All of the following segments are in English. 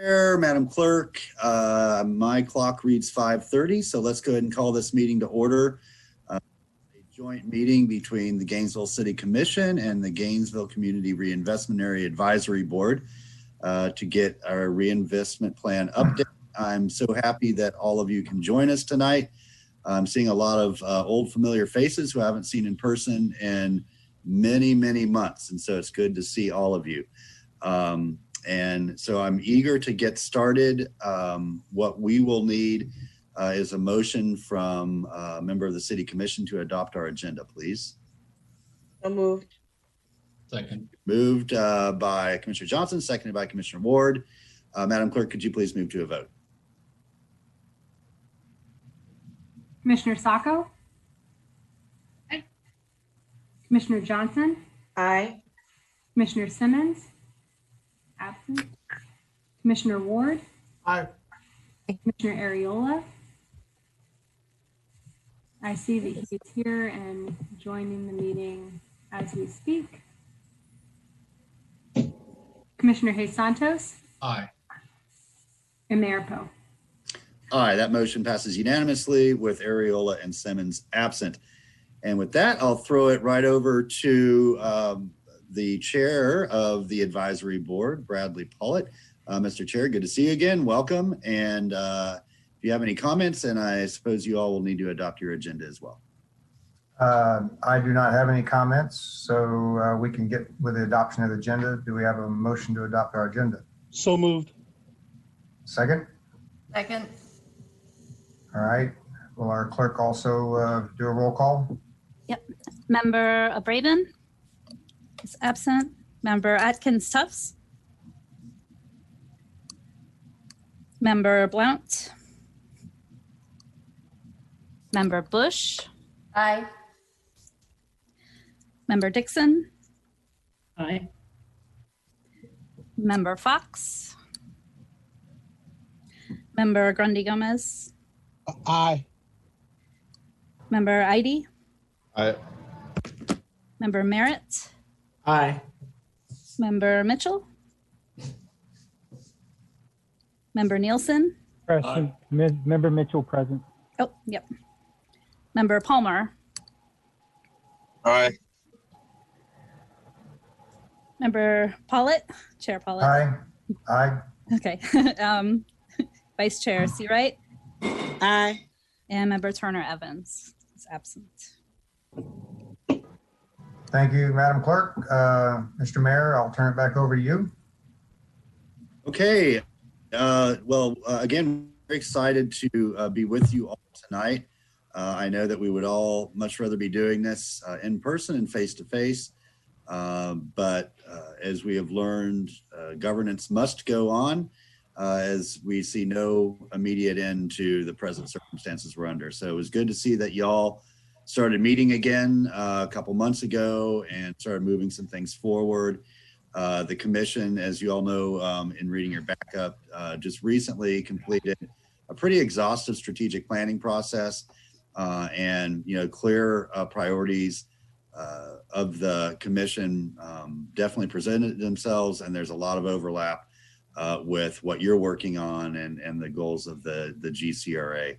Madam Clerk, my clock reads 5:30, so let's go ahead and call this meeting to order. A joint meeting between the Gainesville City Commission and the Gainesville Community Reinvestment Area Advisory Board to get our reinvestment plan update. I'm so happy that all of you can join us tonight. I'm seeing a lot of old familiar faces who I haven't seen in person in many, many months, and so it's good to see all of you. And so I'm eager to get started. What we will need is a motion from a member of the City Commission to adopt our agenda, please. So moved. Second. Moved by Commissioner Johnson, seconded by Commissioner Ward. Madam Clerk, could you please move to a vote? Commissioner Sacco? Aye. Commissioner Johnson? Aye. Commissioner Simmons? Absent. Commissioner Ward? Aye. Commissioner Ariola? I see that he's here and joining the meeting as we speak. Commissioner Hayes Santos? Aye. And Mayor Poe. Aye, that motion passes unanimously with Ariola and Simmons absent. And with that, I'll throw it right over to the chair of the advisory board, Bradley Pollitt. Mr. Chair, good to see you again. Welcome. And if you have any comments, and I suppose you all will need to adopt your agenda as well. I do not have any comments, so we can get with the adoption of the agenda. Do we have a motion to adopt our agenda? So moved. Second? Second. All right. Will our clerk also do a roll call? Yep. Member Braden is absent. Member Atkins Tufts. Member Blount. Member Bush. Aye. Member Dixon. Aye. Member Fox. Member Grundy Gomez. Aye. Member Idy. Aye. Member Merritt. Aye. Member Mitchell. Member Nielsen. Present. Member Mitchell present. Oh, yep. Member Palmer. Aye. Member Pollitt. Chair Pollitt. Aye. Aye. Okay. Vice Chair Seawright. Aye. And Member Turner Evans is absent. Thank you, Madam Clerk. Mr. Mayor, I'll turn it back over to you. Okay. Again, very excited to be with you all tonight. I know that we would all much rather be doing this in person and face to face. But as we have learned, governance must go on as we see no immediate end to the present circumstances we're under. So it was good to see that y'all started meeting again a couple months ago and started moving some things forward. The commission, as you all know, in reading your backup, just recently completed a pretty exhaustive strategic planning process and clear priorities of the commission definitely presented themselves, and there's a lot of overlap with what you're working on and the goals of the GCRA.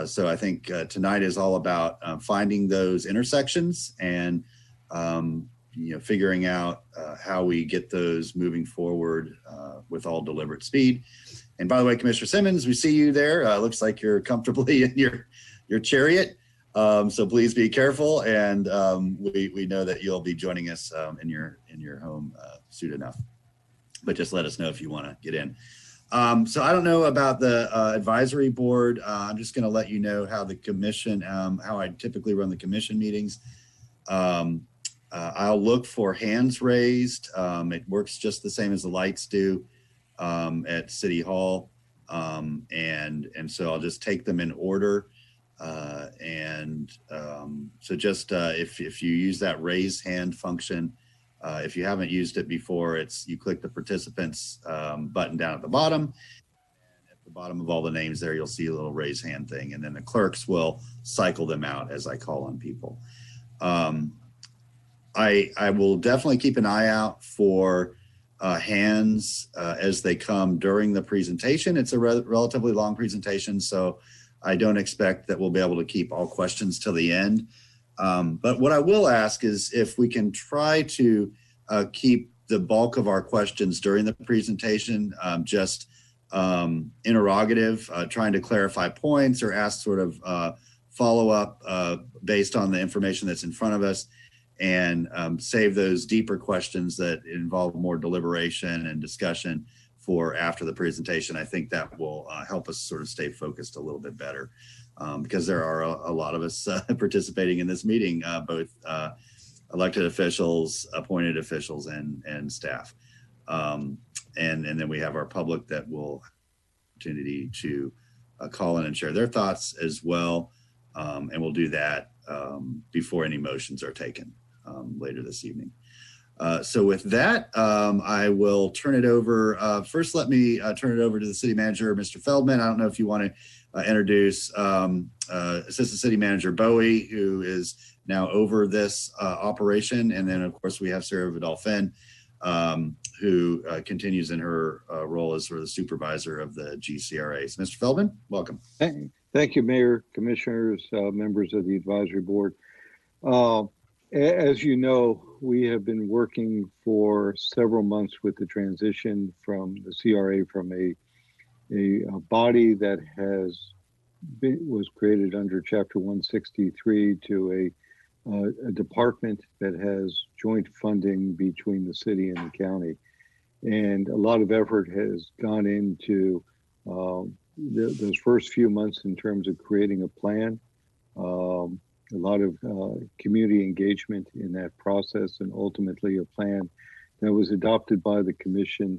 So I think tonight is all about finding those intersections and figuring out how we get those moving forward with all deliberate speed. And by the way, Commissioner Simmons, we see you there. Looks like you're comfortably in your chariot. So please be careful, and we know that you'll be joining us in your home soon enough. But just let us know if you want to get in. So I don't know about the advisory board. I'm just going to let you know how the commission, how I typically run the commission meetings. I'll look for hands raised. It works just the same as the lights do at City Hall, and so I'll just take them in order. So just if you use that raise hand function, if you haven't used it before, you click the participants button down at the bottom. And at the bottom of all the names there, you'll see a little raise hand thing, and then the clerks will cycle them out as I call on people. I will definitely keep an eye out for hands as they come during the presentation. It's a relatively long presentation, so I don't expect that we'll be able to keep all questions till the end. But what I will ask is if we can try to keep the bulk of our questions during the presentation just interrogative, trying to clarify points or ask sort of follow-up based on the information that's in front of us, and save those deeper questions that involve more deliberation and discussion for after the presentation. I think that will help us sort of stay focused a little bit better because there are a lot of us participating in this meeting, both elected officials, appointed officials, and staff. And then we have our public that will have the opportunity to call in and share their thoughts as well. And we'll do that before any motions are taken later this evening. So with that, I will turn it over. First, let me turn it over to the city manager, Mr. Feldman. I don't know if you want to introduce Assistant City Manager Bowie, who is now over this operation. And then, of course, we have Sarah Vidal-Finn, who continues in her role as sort of the supervisor of the GCRA. So, Mr. Feldman, welcome. Thank you, Mayor, Commissioners, members of the advisory board. As you know, we have been working for several months with the transition from the CRA from a body that was created under Chapter 163 to a department that has joint funding between the city and the county. And a lot of effort has gone into those first few months in terms of creating a plan. A lot of community engagement in that process, and ultimately a plan that was adopted by the commission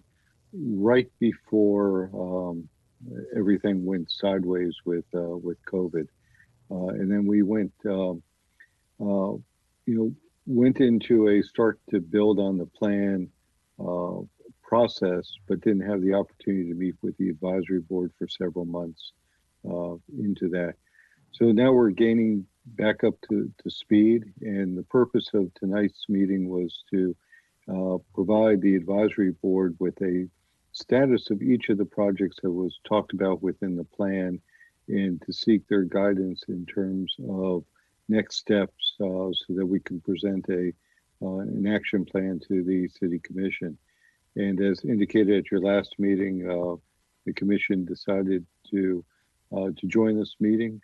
right before everything went sideways with COVID. And then we went into a start to build on the plan process, but didn't have the opportunity to meet with the advisory board for several months into that. So now we're gaining back up to speed, and the purpose of tonight's meeting was to provide the advisory board with a status of each of the projects that was talked about within the plan, and to seek their guidance in terms of next steps so that we can present an action plan to the City Commission. And as indicated at your last meeting, the Commission decided to join this meeting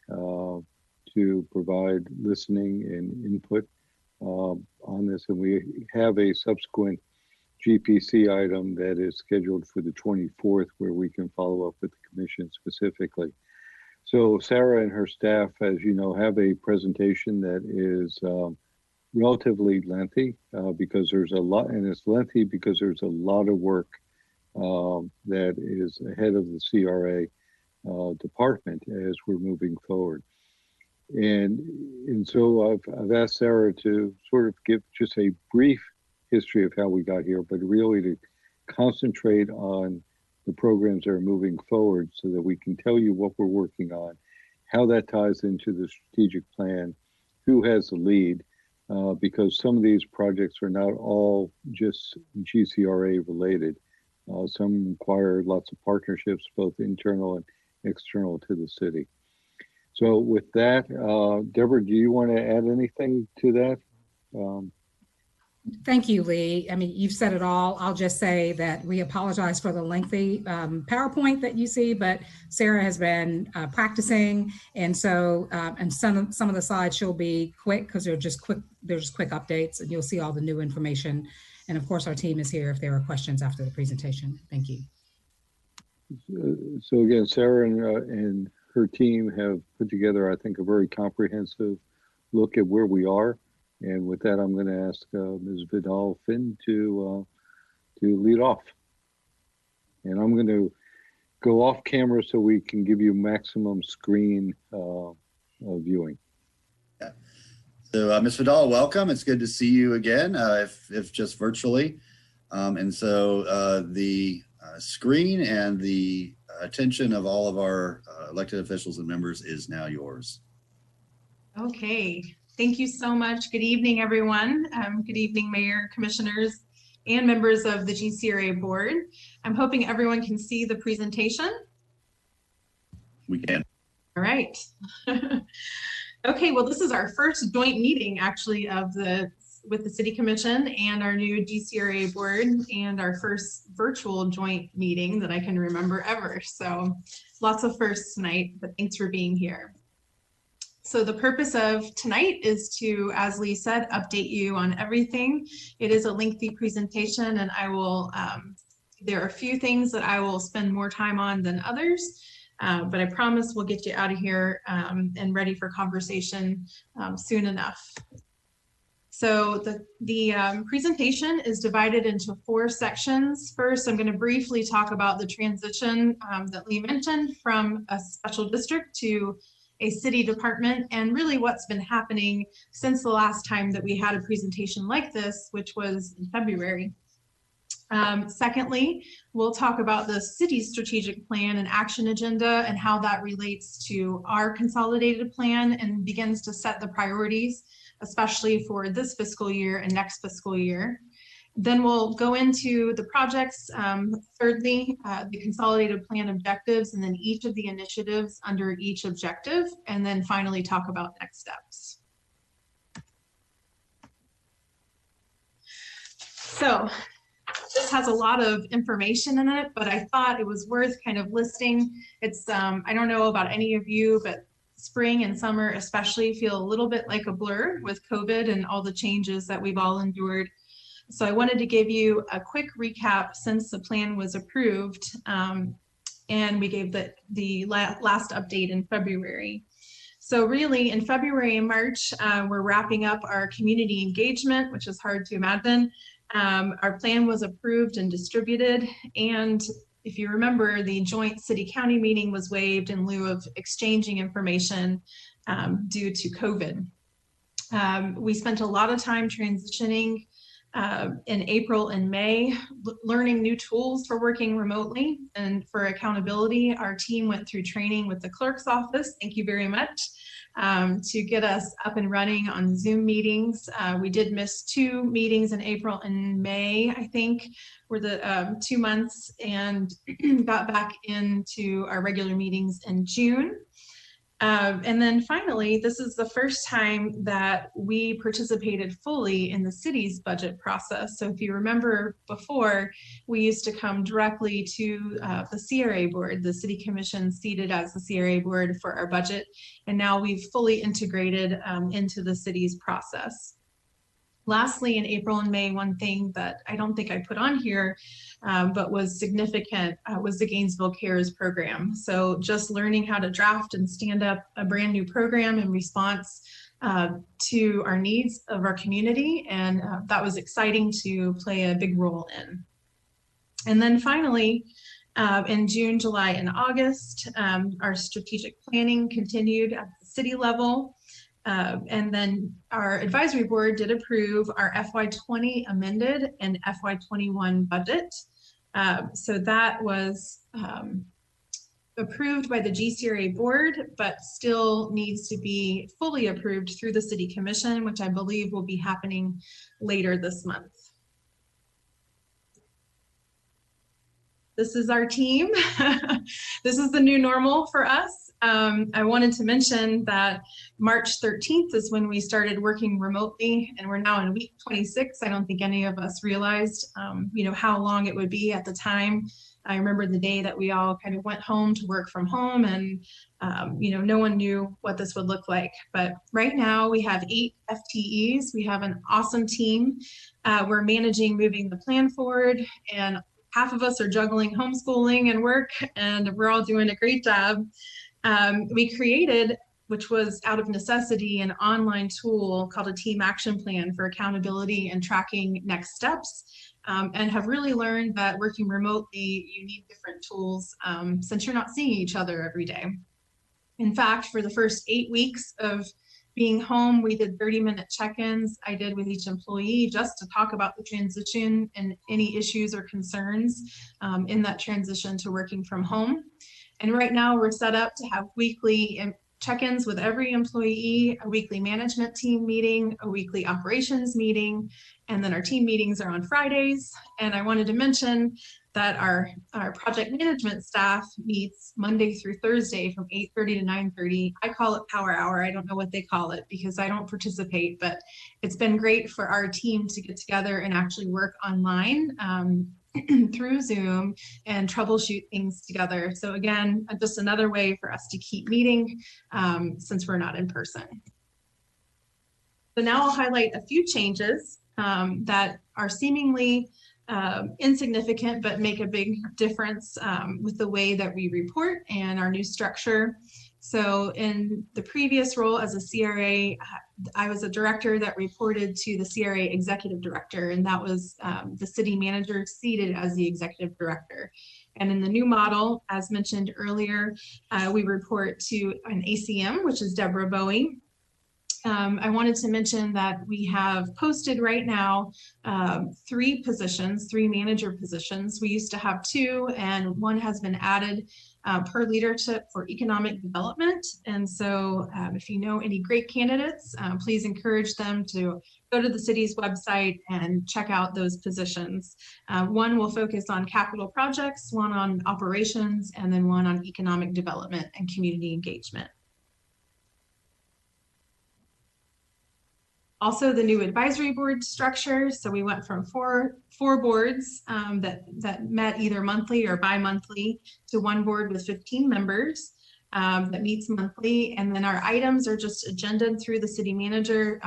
to provide listening and input on this. And we have a subsequent GPC item that is scheduled for the 24th, where we can follow up with the Commission specifically. So Sarah and her staff, as you know, have a presentation that is relatively lengthy because there's a lot, and it's lengthy because there's a lot of work that is ahead of the CRA department as we're moving forward. And so I've asked Sarah to sort of give just a brief history of how we got here, but really to concentrate on the programs that are moving forward so that we can tell you what we're working on, how that ties into the strategic plan, who has the lead, because some of these projects are not all just GCRA related. Some require lots of partnerships, both internal and external to the city. So with that, Deborah, do you want to add anything to that? Thank you, Lee. I mean, you've said it all. I'll just say that we apologize for the lengthy PowerPoint that you see, but Sarah has been practicing, and so and some of the slides she'll be quick because they're just quick updates, and you'll see all the new information. And of course, our team is here if there are questions after the presentation. Thank you. So again, Sarah and her team have put together, I think, a very comprehensive look at where we are. And with that, I'm going to ask Ms. Vidal-Finn to lead off. And I'm going to go off camera so we can give you maximum screen viewing. Yeah. So Ms. Vidal, welcome. It's good to see you again, if just virtually. And so the screen and the attention of all of our elected officials and members is now yours. Okay. Thank you so much. Good evening, everyone. Good evening, Mayor, Commissioners. and members of the GCRA board. I'm hoping everyone can see the presentation. We can. All right. Okay, well, this is our first joint meeting actually with the City Commission and our new GCRA board, and our first virtual joint meeting that I can remember ever. So lots of firsts tonight, but thanks for being here. So the purpose of tonight is to, as Lee said, update you on everything. It is a lengthy presentation, and I will, there are a few things that I will spend more time on than others, but I promise we'll get you out of here and ready for conversation soon enough. So the presentation is divided into 4 sections. First, I'm going to briefly talk about the transition that Lee mentioned from a special district to a city department, and really what's been happening since the last time that we had a presentation like this, which was in February. Secondly, we'll talk about the city's strategic plan and action agenda and how that relates to our consolidated plan and begins to set the priorities, especially for this fiscal year and next fiscal year. Then we'll go into the projects. Thirdly, the consolidated plan objectives, and then each of the initiatives under each objective, and then finally talk about next steps. So this has a lot of information in it, but I thought it was worth kind of listing. It's, I don't know about any of you, but spring and summer especially feel a little bit like a blur with COVID and all the changes that we've all endured. So I wanted to give you a quick recap since the plan was approved, and we gave the last update in February. So really in February and March, we're wrapping up our community engagement, which is hard to imagine. Our plan was approved and distributed, and if you remember, the joint city-county meeting was waived in lieu of exchanging information due to COVID. We spent a lot of time transitioning in April and May, learning new tools for working remotely, and for accountability, our team went through training with the clerk's office. Thank you very much. To get us up and running on Zoom meetings. We did miss 2 meetings in April and May, I think, were the 2 months, and got back into our regular meetings in June. And then finally, this is the first time that we participated fully in the city's budget process. So if you remember before, we used to come directly to the CRA board, the City Commission seated as the CRA board for our budget. And now we've fully integrated into the city's process. Lastly, in April and May, one thing that I don't think I put on here, but was significant, was the Gainesville Cares program. So just learning how to draft and stand up a brand new program in response to our needs of our community. And that was exciting to play a big role in. And then finally, in June, July, and August, our strategic planning continued at the city level. And then our advisory board did approve our FY20 amended and FY21 budget. So that was approved by the GCRA board, but still needs to be fully approved through the City Commission, which I believe will be happening later this month. This is our team. This is the new normal for us. I wanted to mention that March 13th is when we started working remotely, and we're now in week 26. I don't think any of us realized, how long it would be at the time. I remember the day that we all kind of went home to work from home, and no one knew what this would look like. But right now we have 8 FTEs. We have an awesome team. We're managing moving the plan forward, and half of us are juggling homeschooling and work, and we're all doing a great job. We created, which was out of necessity, an online tool called a team action plan for accountability and tracking next steps, and have really learned that working remotely, you need different tools since you're not seeing each other every day. In fact, for the first 8 weeks of being home, we did 30-minute check-ins I did with each employee just to talk about the transition and any issues or concerns in that transition to working from home. And right now we're set up to have weekly check-ins with every employee, a weekly management team meeting, a weekly operations meeting, and then our team meetings are on Fridays. And I wanted to mention that our project management staff meets Monday through Thursday from 8:30 to 9:30. I call it Power Hour. I don't know what they call it because I don't participate, but it's been great for our team to get together and actually work online through Zoom and troubleshoot things together. So again, just another way for us to keep meeting since we're not in person. So now I'll highlight a few changes that are seemingly insignificant, but make a big difference with the way that we report and our new structure. So in the previous role as a CRA, I was a director that reported to the CRA executive director, and that was the city manager seated as the executive director. And in the new model, as mentioned earlier, we report to an ACM, which is Deborah Bowie. I wanted to mention that we have posted right now 3 positions, 3 manager positions. We used to have 2, and 1 has been added per leadership for economic development. And so if you know any great candidates, please encourage them to go to the city's website and check out those positions. 1 will focus on capital projects, 1 on operations, and then 1 on economic development and community engagement. Also, the new advisory board structure. So we went from four boards that met either monthly or bi-monthly to 1 board with 15 members that meets monthly. And then our items are just agendaed through the city manager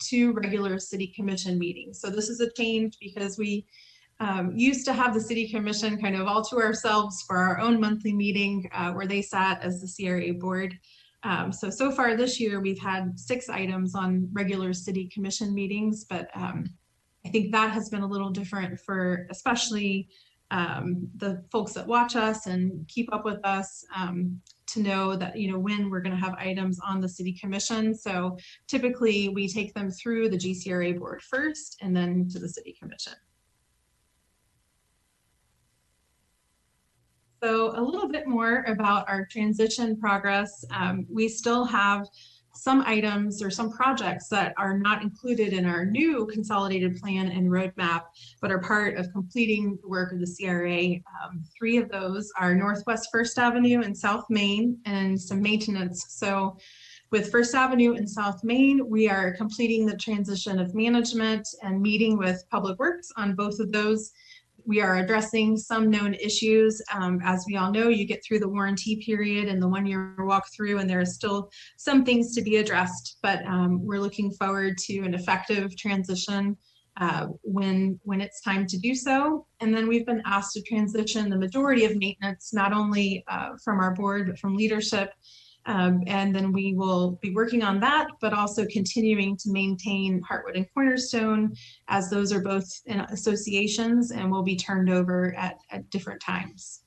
to regular city commission meetings. So this is a change because we used to have the city commission kind of all to ourselves for our own monthly meeting where they sat as the CRA board. So far this year, we've had 6 items on regular city commission meetings, but I think that has been a little different for especially the folks that watch us and keep up with us to know that, you know, when we're going to have items on the city commission. So typically we take them through the GCRA board first and then to the city commission. So a little bit more about our transition progress. We still have some items or some projects that are not included in our new consolidated plan and roadmap, but are part of completing the work of the CRA. 3 of those are Northwest First Avenue and South Main and some maintenance. So with First Avenue and South Main, we are completing the transition of management and meeting with Public Works on both of those. We are addressing some known issues. As we all know, you get through the warranty period and the 1-year walkthrough, and there are still some things to be addressed, but we're looking forward to an effective transition when it's time to do so. And then we've been asked to transition the majority of maintenance, not only from our board, but from leadership. And then we will be working on that, but also continuing to maintain Heartwood and Cornerstone, as those are both in associations and will be turned over at different times.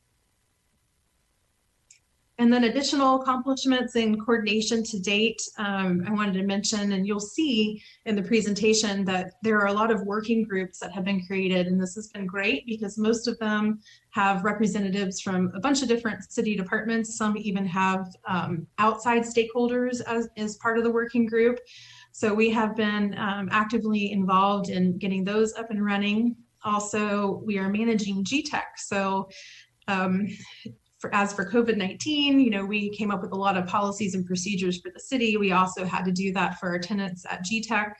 And then additional accomplishments in coordination to date, I wanted to mention, and you'll see in the presentation that there are a lot of working groups that have been created, and this has been great because most of them have representatives from a bunch of different city departments. Some even have outside stakeholders as part of the working group. So we have been actively involved in getting those up and running. Also, we are managing GTEC. So as for COVID-19, you know, we came up with a lot of policies and procedures for the city. We also had to do that for our tenants at GTEC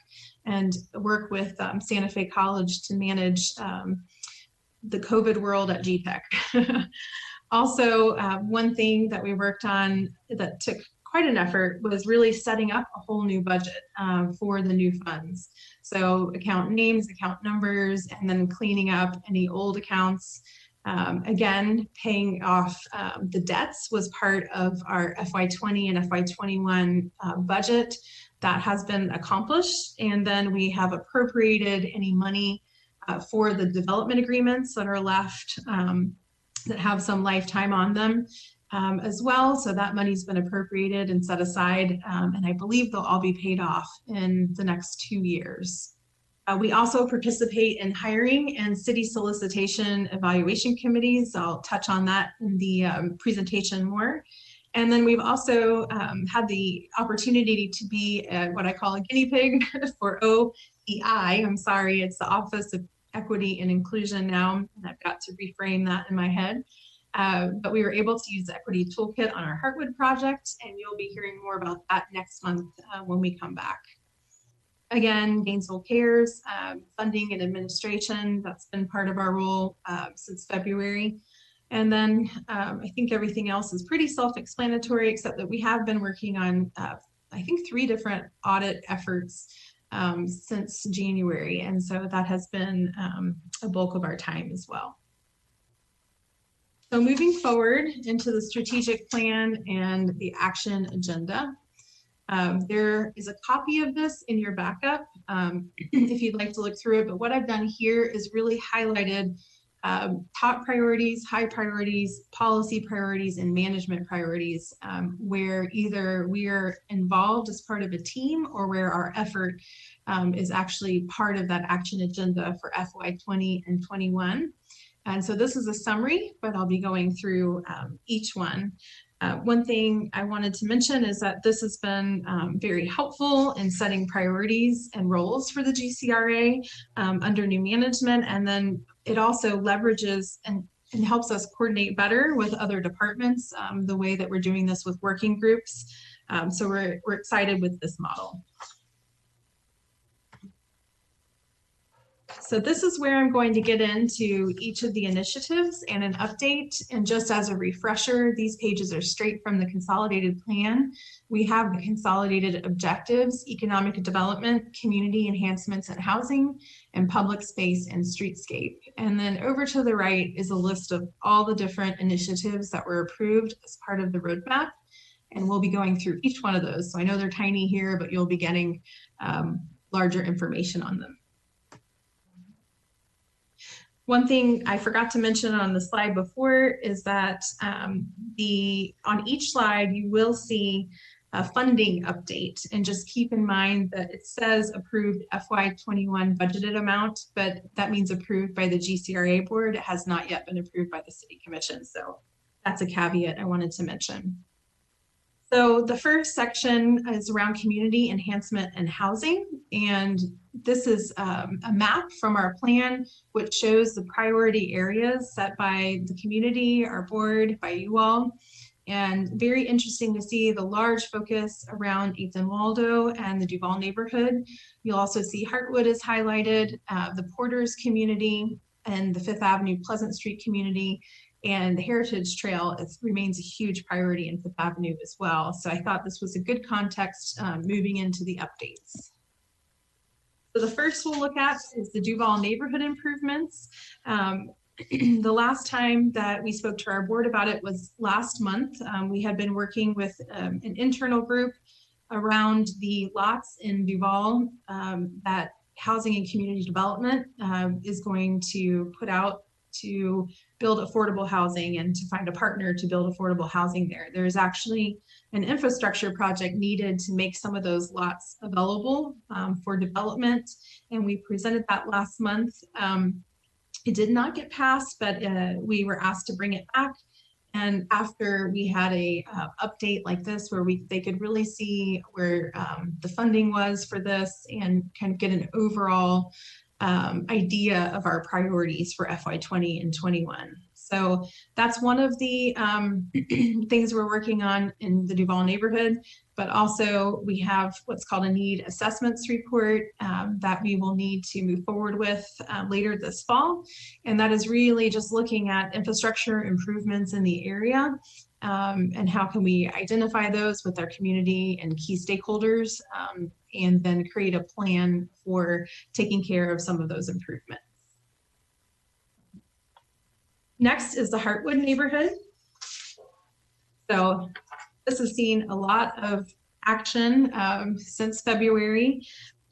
and work with Santa Fe College to manage the COVID world at GTEC. Also, one thing that we worked on that took quite an effort was really setting up a whole new budget for the new funds. So account names, account numbers, and then cleaning up any old accounts. Again, paying off the debts was part of our FY20 and FY21 budget. That has been accomplished. And then we have appropriated any money for the development agreements that are left that have some lifetime on them as well. So that money's been appropriated and set aside. And I believe they'll all be paid off in the next 2 years. We also participate in hiring and city solicitation evaluation committees. I'll touch on that in the presentation more. And then we've also had the opportunity to be what I call a guinea pig for OEI. I'm sorry, it's the Office of Equity and Inclusion now, and I've got to reframe that in my head. But we were able to use the Equity Toolkit on our Heartwood project, and you'll be hearing more about that next month when we come back. Again, Gainesville Cares, funding and administration, that's been part of our role since February. And then I think everything else is pretty self-explanatory, except that we have been working on, I think, 3 different audit efforts since January. And so that has been a bulk of our time as well. So moving forward into the strategic plan and the action agenda. There is a copy of this in your backup if you'd like to look through it. But what I've done here is really highlighted top priorities, high priorities, policy priorities, and management priorities, where either we are involved as part of a team or where our effort is actually part of that action agenda for FY20 and 21. And so this is a summary, but I'll be going through each one. One thing I wanted to mention is that this has been very helpful in setting priorities and roles for the GCRA under new management. And then it also leverages and helps us coordinate better with other departments, the way that we're doing this with working groups. So we're excited with this model. So this is where I'm going to get into each of the initiatives and an update. And just as a refresher, these pages are straight from the consolidated plan. We have the consolidated objectives: economic development, community enhancements and housing, and public space and streetscape. And then over to the right is a list of all the different initiatives that were approved as part of the roadmap. And we'll be going through each one of those. So I know they're tiny here, but you'll be getting larger information on them. One thing I forgot to mention on the slide before is that on each slide, you will see a funding update. And just keep in mind that it says approved FY21 budgeted amount, but that means approved by the GCRA board. It has not yet been approved by the City Commission. So that's a caveat I wanted to mention. So the first section is around community enhancement and housing. And this is a map from our plan, which shows the priority areas set by the community, our board, by you all. And very interesting to see the large focus around 8th and Waldo and the Duval neighborhood. You'll also see Heartwood is highlighted, the Porters community, and the 5th Avenue Pleasant Street community. And the Heritage Trail remains a huge priority in 5th Avenue as well. So I thought this was a good context moving into the updates. So the first we'll look at is the Duval neighborhood improvements. The last time that we spoke to our board about it was last month. We had been working with an internal group around the lots in Duval that Housing and Community Development is going to put out to build affordable housing and to find a partner to build affordable housing there. There's actually an infrastructure project needed to make some of those lots available for development. And we presented that last month. It did not get passed, but we were asked to bring it back. And after we had a update like this, where they could really see where the funding was for this and kind of get an overall idea of our priorities for FY20 and 21. So that's one of the things we're working on in the Duval neighborhood, but also we have what's called a need assessments report that we will need to move forward with later this fall. And that is really just looking at infrastructure improvements in the area and how can we identify those with our community and key stakeholders and then create a plan for taking care of some of those improvements. Next is the Heartwood neighborhood. So this has seen a lot of action since February.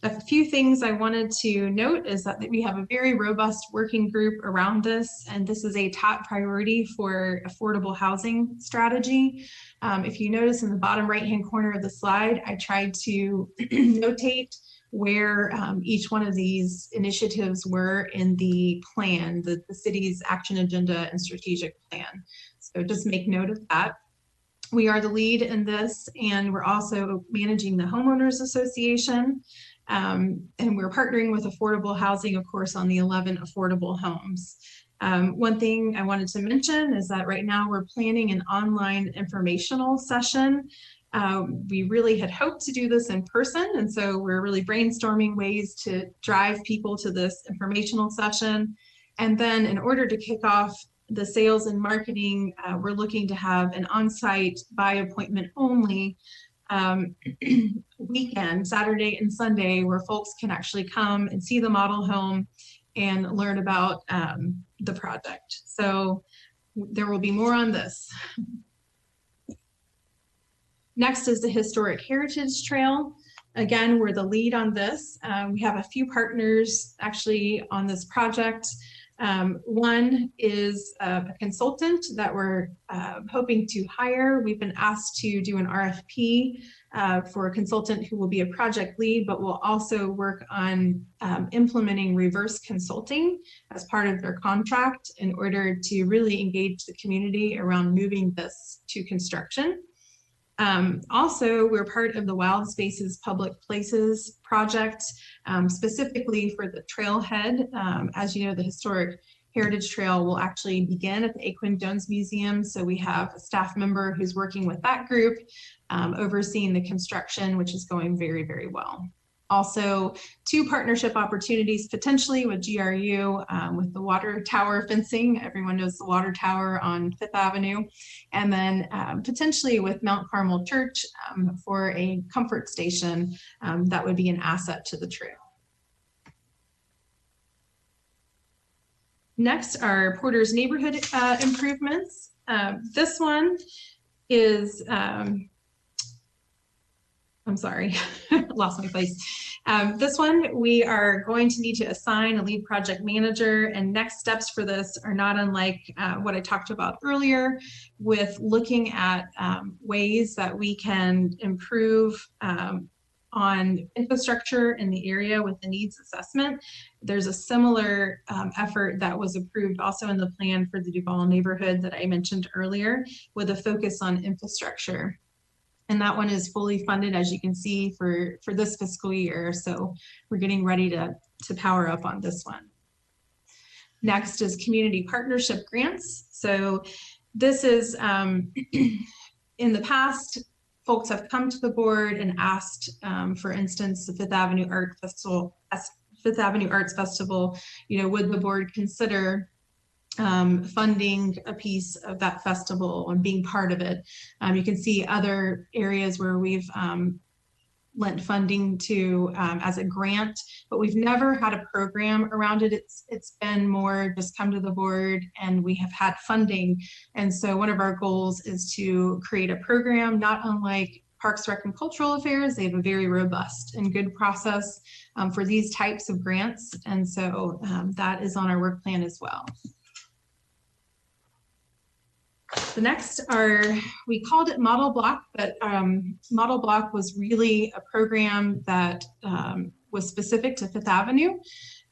A few things I wanted to note is that we have a very robust working group around this, and this is a top priority for affordable housing strategy. If you notice in the bottom right-hand corner of the slide, I tried to notate where each one of these initiatives were in the plan, the city's action agenda and strategic plan. So just make note of that. We are the lead in this, and we're also managing the homeowners association. And we're partnering with affordable housing, of course, on the 11 affordable homes. One thing I wanted to mention is that right now we're planning an online informational session. We really had hoped to do this in person, and so we're really brainstorming ways to drive people to this informational session. And then in order to kick off the sales and marketing, we're looking to have an on-site by appointment only weekend, Saturday and Sunday, where folks can actually come and see the model home and learn about the project. So there will be more on this. Next is the Historic Heritage Trail. Again, we're the lead on this. We have a few partners actually on this project. One is a consultant that we're hoping to hire. We've been asked to do an RFP for a consultant who will be a project lead, but will also work on implementing reverse consulting as part of their contract in order to really engage the community around moving this to construction. Also, we're part of the Wild Spaces Public Places project, specifically for the trailhead. As you know, the Historic Heritage Trail will actually begin at the Aquin Jones Museum. So we have a staff member who's working with that group, overseeing the construction, which is going very, very well. Also, 2 partnership opportunities potentially with GRU, with the water tower fencing. Everyone knows the water tower on 5th Avenue. And then potentially with Mount Carmel Church for a comfort station that would be an asset to the trail. Next are Porter's neighborhood improvements. This one is, I'm sorry, lost my place. This one, we are going to need to assign a lead project manager, and next steps for this are not unlike what I talked about earlier with looking at ways that we can improve on infrastructure in the area with the needs assessment. There's a similar effort that was approved also in the plan for the Duval neighborhood that I mentioned earlier with a focus on infrastructure. And that one is fully funded, as you can see, for this fiscal year. So we're getting ready to power up on this one. Next is community partnership grants. So this is, in the past, folks have come to the board and asked, for instance, the Fifth Avenue Arts Festival, you know, would the board consider funding a piece of that festival and being part of it. You can see other areas where we've lent funding to as a grant, but we've never had a program around it. It's been more just come to the board and we have had funding. And so one of our goals is to create a program, not unlike Parks, Rec, and Cultural Affairs. They have a very robust and good process for these types of grants. And so that is on our work plan as well. The next are, we called it Model Block, but Model Block was really a program that was specific to Fifth Avenue.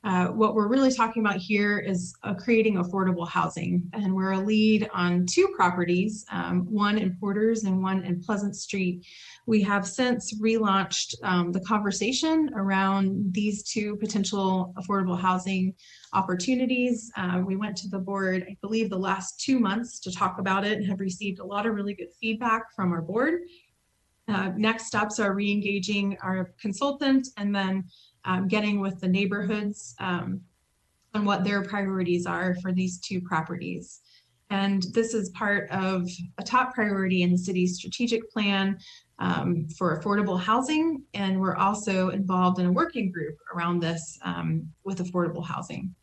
What we're really talking about here is creating affordable housing, and we're a lead on 2 properties, one in Porters and one in Pleasant Street. We have since relaunched the conversation around these 2 potential affordable housing opportunities. We went to the board, I believe, the last 2 months to talk about it and have received a lot of really good feedback from our board. Next steps are re-engaging our consultant and then getting with the neighborhoods on what their priorities are for these 2 properties. And this is part of a top priority in the city's strategic plan for affordable housing. And we're also involved in a working group around this with affordable housing.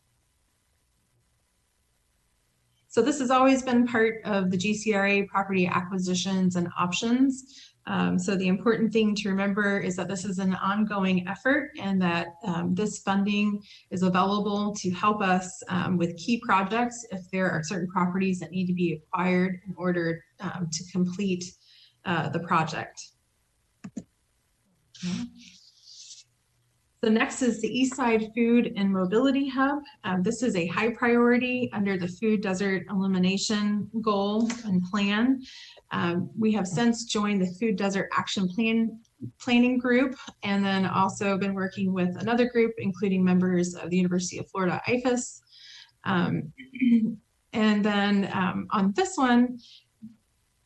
So this has always been part of the GCRA property acquisitions and options. So the important thing to remember is that this is an ongoing effort and that this funding is available to help us with key projects if there are certain properties that need to be acquired in order to complete the project. The next is the Eastside Food and Mobility Hub. This is a high priority under the Food Desert Elimination Goal and Plan. We have since joined the Food Desert Action Planning Group, and then also been working with another group, including members of the University of Florida IFAS. And then on this one,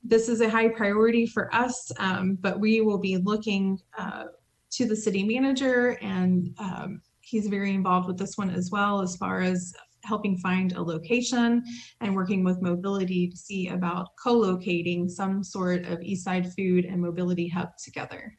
this is a high priority for us, but we will be looking to the city manager, and he's very involved with this one as well, as far as helping find a location and working with mobility to see about co-locating some sort of Eastside Food and Mobility Hub together.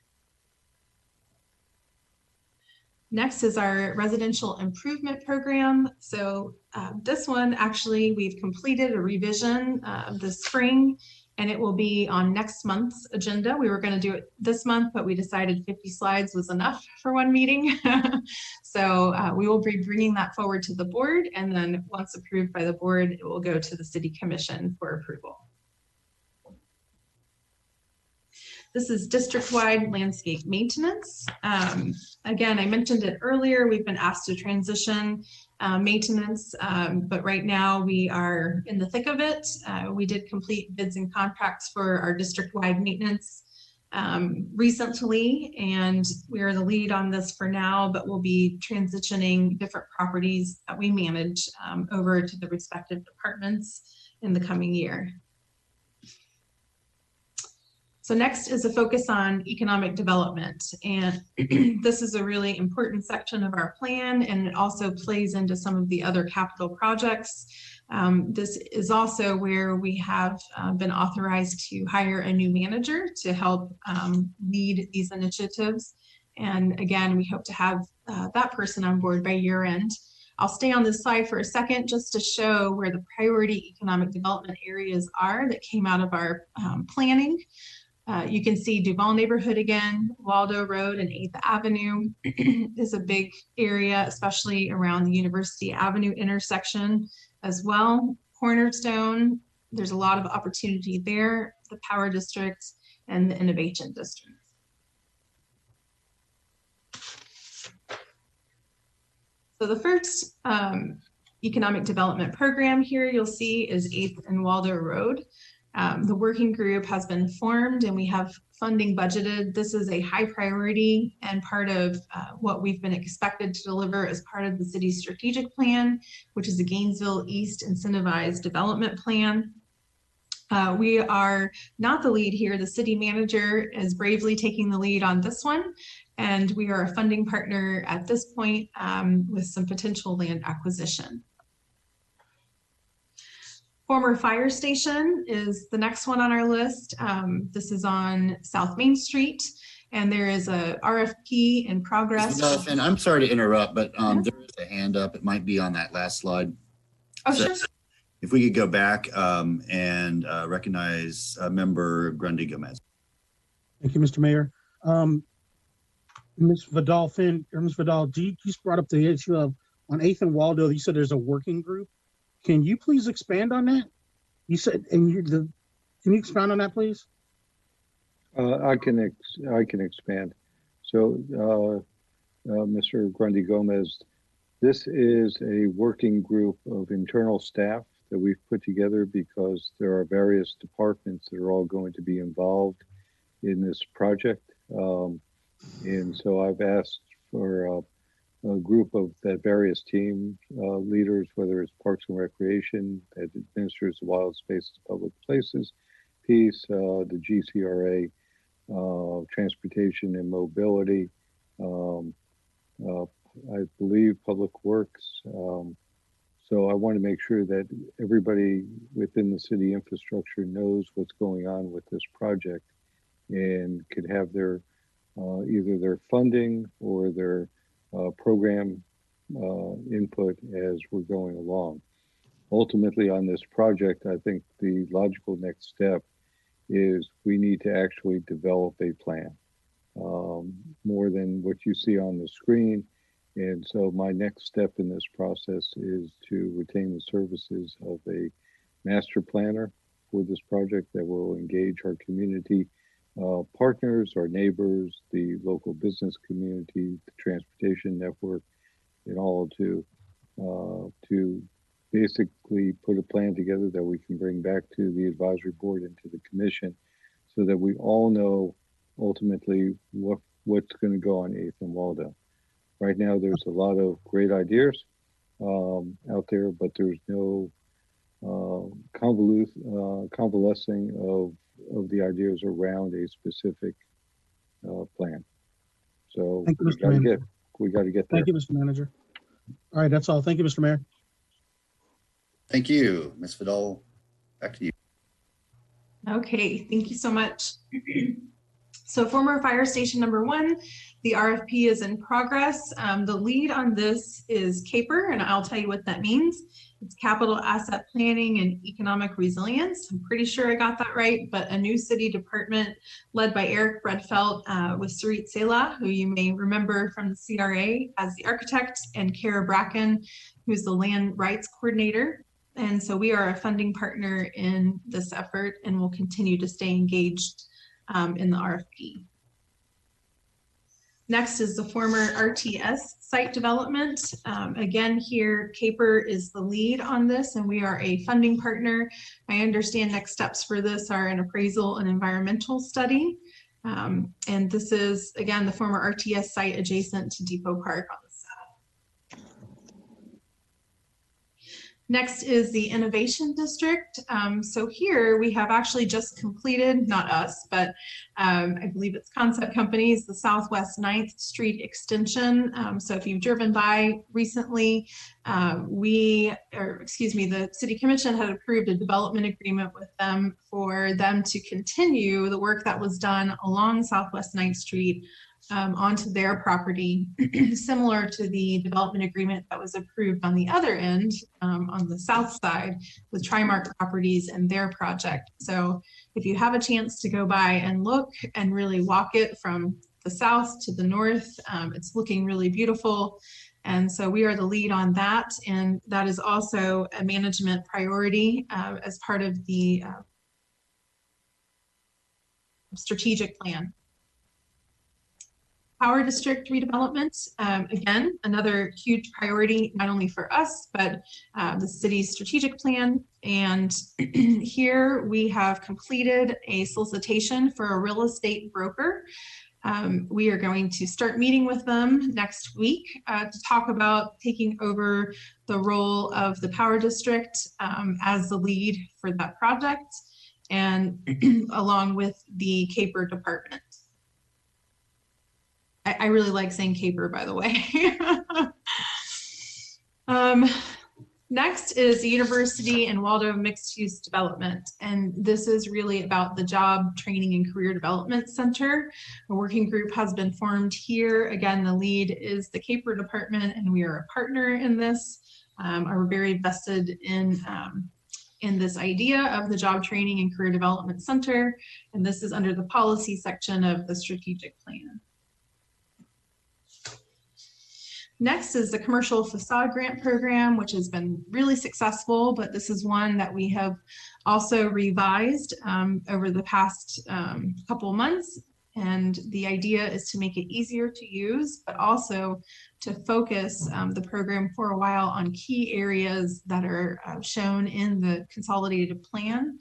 Next is our residential improvement program. So this one, actually, we've completed a revision this spring, and it will be on next month's agenda. We were going to do it this month, but we decided 50 slides was enough for one meeting. So we will be bringing that forward to the board, and then once approved by the board, it will go to the city commission for approval. This is district-wide landscape maintenance. Again, I mentioned it earlier, we've been asked to transition maintenance, but right now we are in the thick of it. We did complete bids and contracts for our district-wide maintenance recently, and we are the lead on this for now, but we'll be transitioning different properties that we manage over to the respective departments in the coming year. So next is a focus on economic development. And this is a really important section of our plan, and it also plays into some of the other capital projects. This is also where we have been authorized to hire a new manager to help lead these initiatives. And again, we hope to have that person on board by year end. I'll stay on this slide for a second just to show where the priority economic development areas are that came out of our planning. You can see Duval neighborhood again, Waldo Road and 8th Avenue is a big area, especially around the University Avenue intersection as well. Cornerstone, there's a lot of opportunity there, the Power District and the Innovation District. So the first economic development program here you'll see is 8th and Waldo Road. The working group has been formed and we have funding budgeted. This is a high priority and part of what we've been expected to deliver as part of the city's strategic plan, which is the Gainesville East Incentivized Development Plan. We are not the lead here. The city manager is bravely taking the lead on this one, and we are a funding partner at this point with some potential land acquisition. Former fire station is the next one on our list. This is on South Main Street, and there is a RFP in progress. And I'm sorry to interrupt, but there is a hand up. It might be on that last slide. Oh, so, sure. If we could go back and recognize Member Grundy Gomez. Thank you, Mr. Mayor. Ms. Vidal, you just brought up the issue of on 8th and Waldo. You said there's a working group. Can you please expand on that? You said, and can you expand on that, please? I can expand. So, Mr. Grundy Gomez, this is a working group of internal staff that we've put together because there are various departments that are all going to be involved in this project. And so I've asked for a group of that various team leaders, whether it's Parks and Recreation, that administers the Wild Spaces Public Places piece, the GCRA, Transportation and Mobility, I believe Public Works. So I want to make sure that everybody within the city infrastructure knows what's going on with this project and could have their either their funding or their program input as we're going along. Ultimately on this project, I think the logical next step is we need to actually develop a plan more than what you see on the screen. And so my next step in this process is to retain the services of a master planner for this project that will engage our community partners, our neighbors, the local business community, the transportation network, and all to basically put a plan together that we can bring back to the advisory board and to the commission, so that we all know ultimately what's going to go on 8th and Waldo. Right now, there's a lot of great ideas out there, but there's no convalescing of the ideas around a specific plan. So Thank you, Mr. Manager. we got to get there. Thank you, Mr. Manager. All right, that's all. Thank you, Mr. Mayor. Thank you, Ms. Vidal. Back to you. Okay, thank you so much. So former fire station number 1, the RFP is in progress. The lead on this is CAPER, and I'll tell you what that means. It's Capital Asset Planning and Economic Resilience. I'm pretty sure I got that right, but a new city department led by Eric Bredfeld with Sarit Sela, who you may remember from the CRA as the architect, and Kara Bracken, who's the land rights coordinator. And so we are a funding partner in this effort and will continue to stay engaged in the RFP. Next is the former RTS site development. Again, here, CAPER is the lead on this, and we are a funding partner. I understand next steps for this are an appraisal and environmental study. And this is, again, the former RTS site adjacent to Depot Park on the south. Next is the Innovation District. So here we have actually just completed, not us, but I believe it's concept companies, the Southwest 9th Street extension. So if you've driven by recently, the City Commission had approved a development agreement with them for them to continue the work that was done along Southwest 9th Street onto their property, similar to the development agreement that was approved on the other end, on the south side with Trimark Properties and their project. So if you have a chance to go by and look and really walk it from the south to the north, it's looking really beautiful. And so we are the lead on that. And that is also a management priority as part of the strategic plan. Power district redevelopment, again, another huge priority, not only for us, but the city's strategic plan. And here we have completed a solicitation for a real estate broker. We are going to start meeting with them next week to talk about taking over the role of the power district as the lead for that project, and along with the CAPER department. I really like saying CAPER, by the way. Next is the University and Waldo Mixed Use Development. And this is really about the Job Training and Career Development Center. A working group has been formed here. Again, the lead is the CAPER department, and we are a partner in this. Are very vested in this idea of the Job Training and Career Development Center. And this is under the policy section of the strategic plan. Next is the commercial facade grant program, which has been really successful, but this is one that we have also revised over the past couple months. And the idea is to make it easier to use, but also to focus the program for a while on key areas that are shown in the consolidated plan.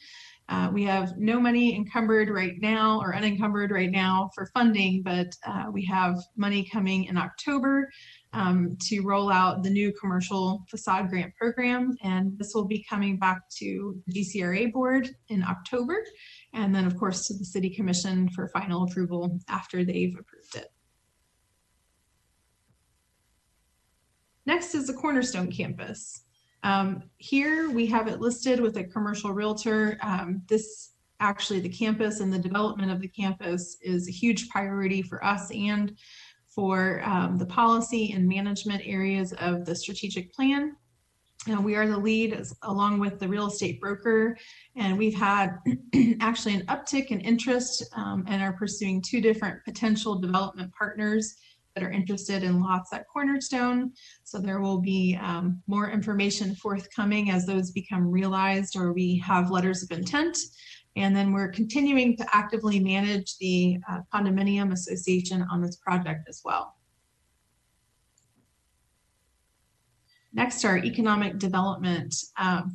We have no money encumbered right now or unencumbered right now for funding, but we have money coming in October to roll out the new commercial facade grant program. And this will be coming back to the GCRA board in October. And then of course to the City Commission for final approval after they've approved it. Next is the Cornerstone campus. Here we have it listed with a commercial realtor. Actually the campus and the development of the campus is a huge priority for us and for the policy and management areas of the strategic plan. We are the lead along with the real estate broker, and we've had actually an uptick in interest and are pursuing 2 different potential development partners that are interested in lots at Cornerstone. So there will be more information forthcoming as those become realized or we have letters of intent. And then we're continuing to actively manage the condominium association on this project as well. Next are economic development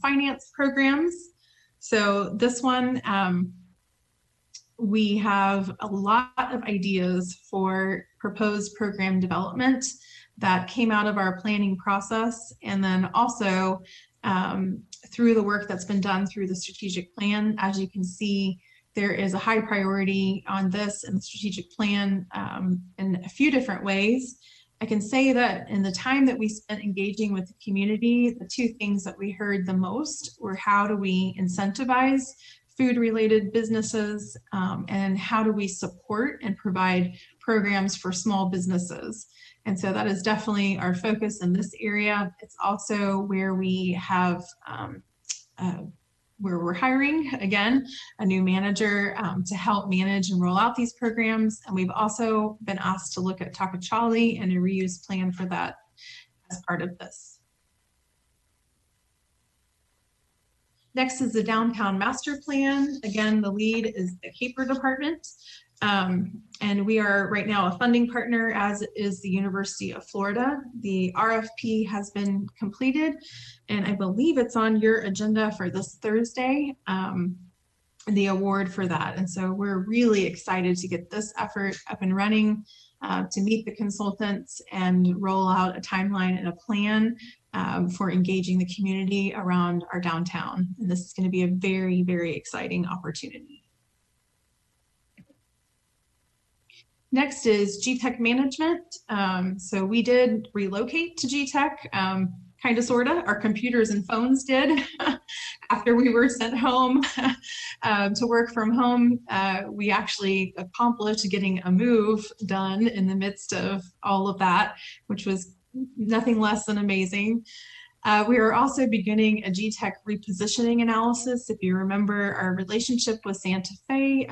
finance programs. So this one, we have a lot of ideas for proposed program development that came out of our planning process, and then also through the work that's been done through the strategic plan. As you can see, there is a high priority on this in the strategic plan in a few different ways. I can say that in the time that we spent engaging with the community, the two things that we heard the most were how do we incentivize food-related businesses, and how do we support and provide programs for small businesses. And so that is definitely our focus in this area. It's also where we have, where we're hiring, again, a new manager to help manage and roll out these programs. And we've also been asked to look at Takachali and a reuse plan for that as part of this. Next is the downtown master plan. Again, the lead is the Caper department. And we are right now a funding partner, as is the University of Florida. The RFP has been completed, and I believe it's on your agenda for this Thursday, the award for that. And so we're really excited to get this effort up and running, to meet the consultants and roll out a timeline and a plan for engaging the community around our downtown. And this is going to be a very, very exciting opportunity. Next is GTech management. So we did relocate to GTech, kind of, sort of. Our computers and phones did after we were sent home to work from home. We actually accomplished getting a move done in the midst of all of that, which was nothing less than amazing. We are also beginning a GTech repositioning analysis. If you remember our relationship with Santa Fe,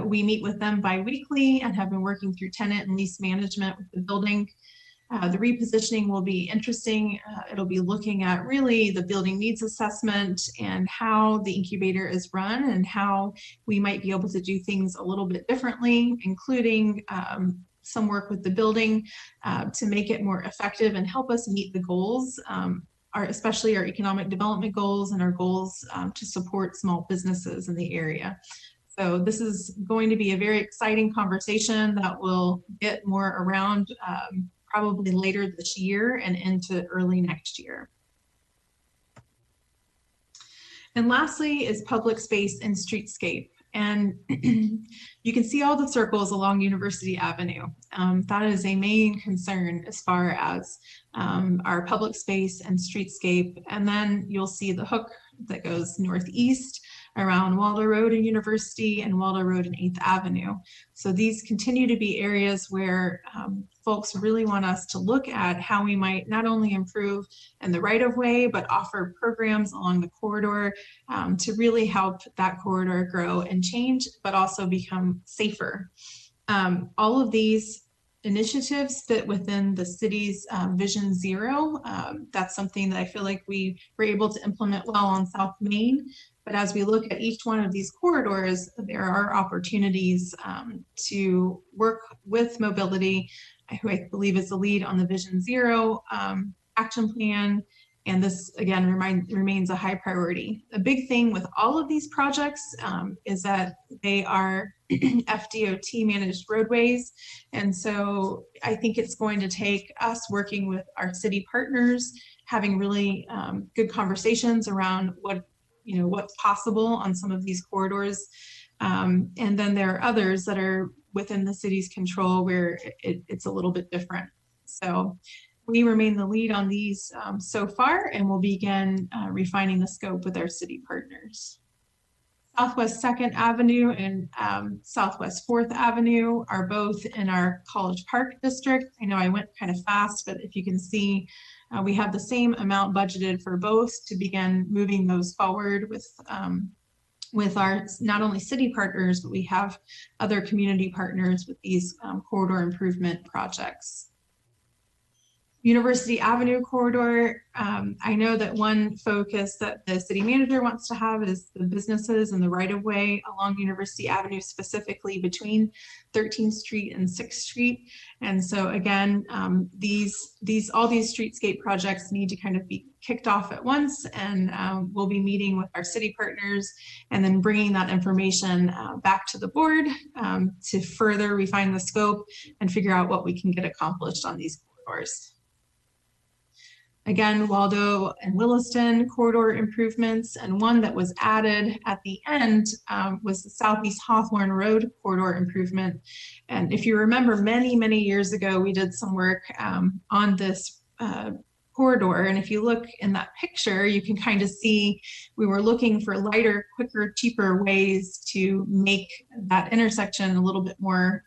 we meet with them bi-weekly and have been working through tenant and lease management with the building. The repositioning will be interesting. It'll be looking at really the building needs assessment and how the incubator is run and how we might be able to do things a little bit differently, including some work with the building to make it more effective and help us meet the goals, especially our economic development goals and our goals to support small businesses in the area. So this is going to be a very exciting conversation that will get more around probably later this year and into early next year. And lastly is public space and streetscape. And you can see all the circles along University Avenue. That is a main concern as far as our public space and streetscape. And then you'll see the hook that goes northeast around Waldo Road and University and Waldo Road and 8th Avenue. So these continue to be areas where folks really want us to look at how we might not only improve in the right of way, but offer programs along the corridor to really help that corridor grow and change, but also become safer. All of these initiatives fit within the city's Vision Zero. That's something that I feel like we were able to implement well on South Main. But as we look at each one of these corridors, there are opportunities to work with mobility, who I believe is the lead on the Vision Zero action plan. And this, again, remains a high priority. The big thing with all of these projects is that they are FDOT managed roadways. And so I think it's going to take us working with our city partners, having really good conversations around what's possible on some of these corridors. And then there are others that are within the city's control where it's a little bit different. So we remain the lead on these so far, and we'll begin refining the scope with our city partners. Southwest 2nd Avenue and Southwest 4th Avenue are both in our College Park district. I know I went kind of fast, but if you can see, we have the same amount budgeted for both to begin moving those forward with our not only city partners, but we have other community partners with these corridor improvement projects. University Avenue corridor, I know that one focus that the city manager wants to have is the businesses and the right-of-way along University Avenue, specifically between 13th Street and 6th Street. And so again, all these streetscape projects need to kind of be kicked off at once, and we'll be meeting with our city partners and then bringing that information back to the board to further refine the scope and figure out what we can get accomplished on these corridors. Again, Waldo and Williston corridor improvements, and one that was added at the end was the Southeast Hawthorne Road corridor improvement. And if you remember, many, many years ago, we did some work on this corridor. And if you look in that picture, you can kind of see we were looking for lighter, quicker, cheaper ways to make that intersection a little bit more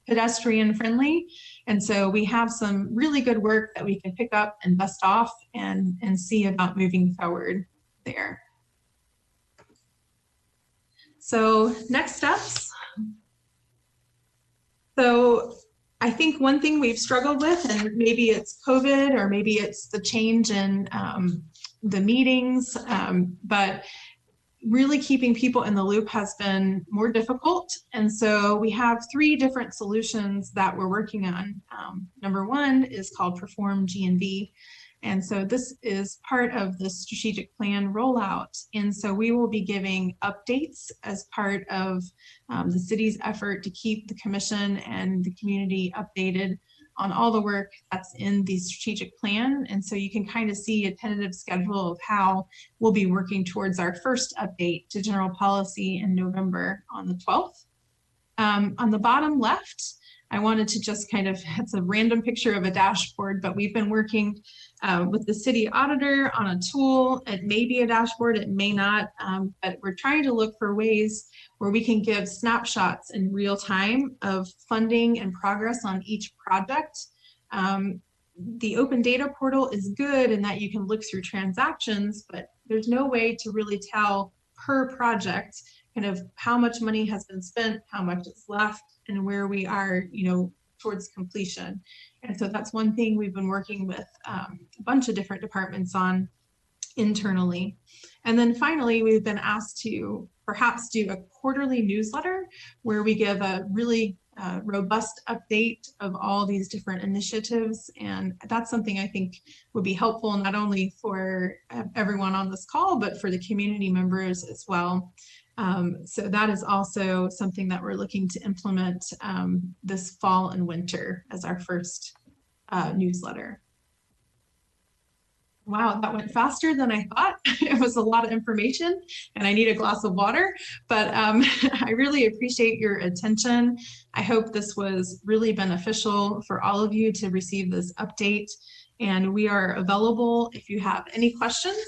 pedestrian friendly. And so we have some really good work that we can pick up and dust off and see about moving forward there. So next steps. So I think one thing we've struggled with, and maybe it's COVID or maybe it's the change in the meetings, but really keeping people in the loop has been more difficult. And so we have 3 different solutions that we're working on. Number 1 is called Perform GNV. And so this is part of the strategic plan rollout. And so we will be giving updates as part of the city's effort to keep the commission and the community updated on all the work that's in the strategic plan. And so you can kind of see a tentative schedule of how we'll be working towards our first update to general policy in November on the 12th. On the bottom left, I wanted to just kind of, it's a random picture of a dashboard, but we've been working with the city auditor on a tool. It may be a dashboard, it may not, but we're trying to look for ways where we can give snapshots in real time of funding and progress on each project. The open data portal is good in that you can look through transactions, but there's no way to really tell per project kind of how much money has been spent, how much is left, and where we are, towards completion. And so that's one thing we've been working with a bunch of different departments on internally. And then finally, we've been asked to perhaps do a quarterly newsletter where we give a really robust update of all these different initiatives. And that's something I think would be helpful not only for everyone on this call, but for the community members as well. So that is also something that we're looking to implement this fall and winter as our first newsletter. Wow, that went faster than I thought. It was a lot of information and I need a glass of water, but I really appreciate your attention. I hope this was really beneficial for all of you to receive this update, and we are available if you have any questions.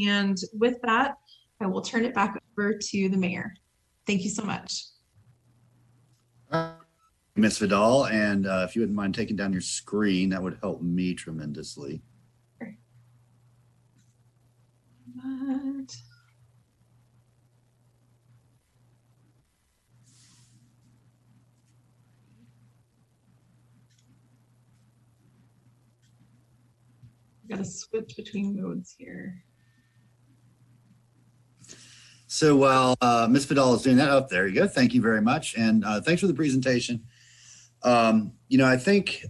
And with that, I will turn it back over to the mayor. Thank you so much. Ms. Vidal, and if you wouldn't mind taking down your screen, that would help me tremendously. Got to switch between modes here. So while Ms. Vidal is doing that, up there you go. Thank you very much, and thanks for the presentation. I think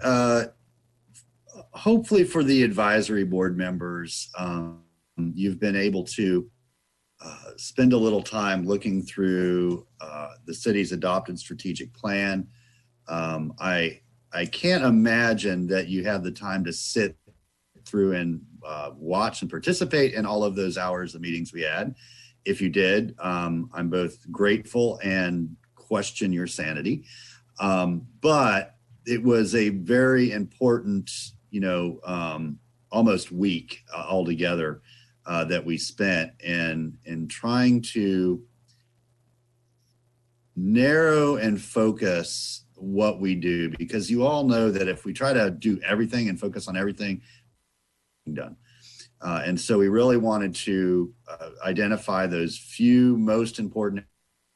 hopefully for the advisory board members, you've been able to spend a little time looking through the city's adopted strategic plan. I can't imagine that you have the time to sit through and watch and participate in all of those hours of meetings we had. If you did, I'm both grateful and question your sanity. But it was a very important, almost week altogether that we spent in trying to narrow and focus what we do, because you all know that if we try to do everything and focus on everything, done. And so we really wanted to identify those few most important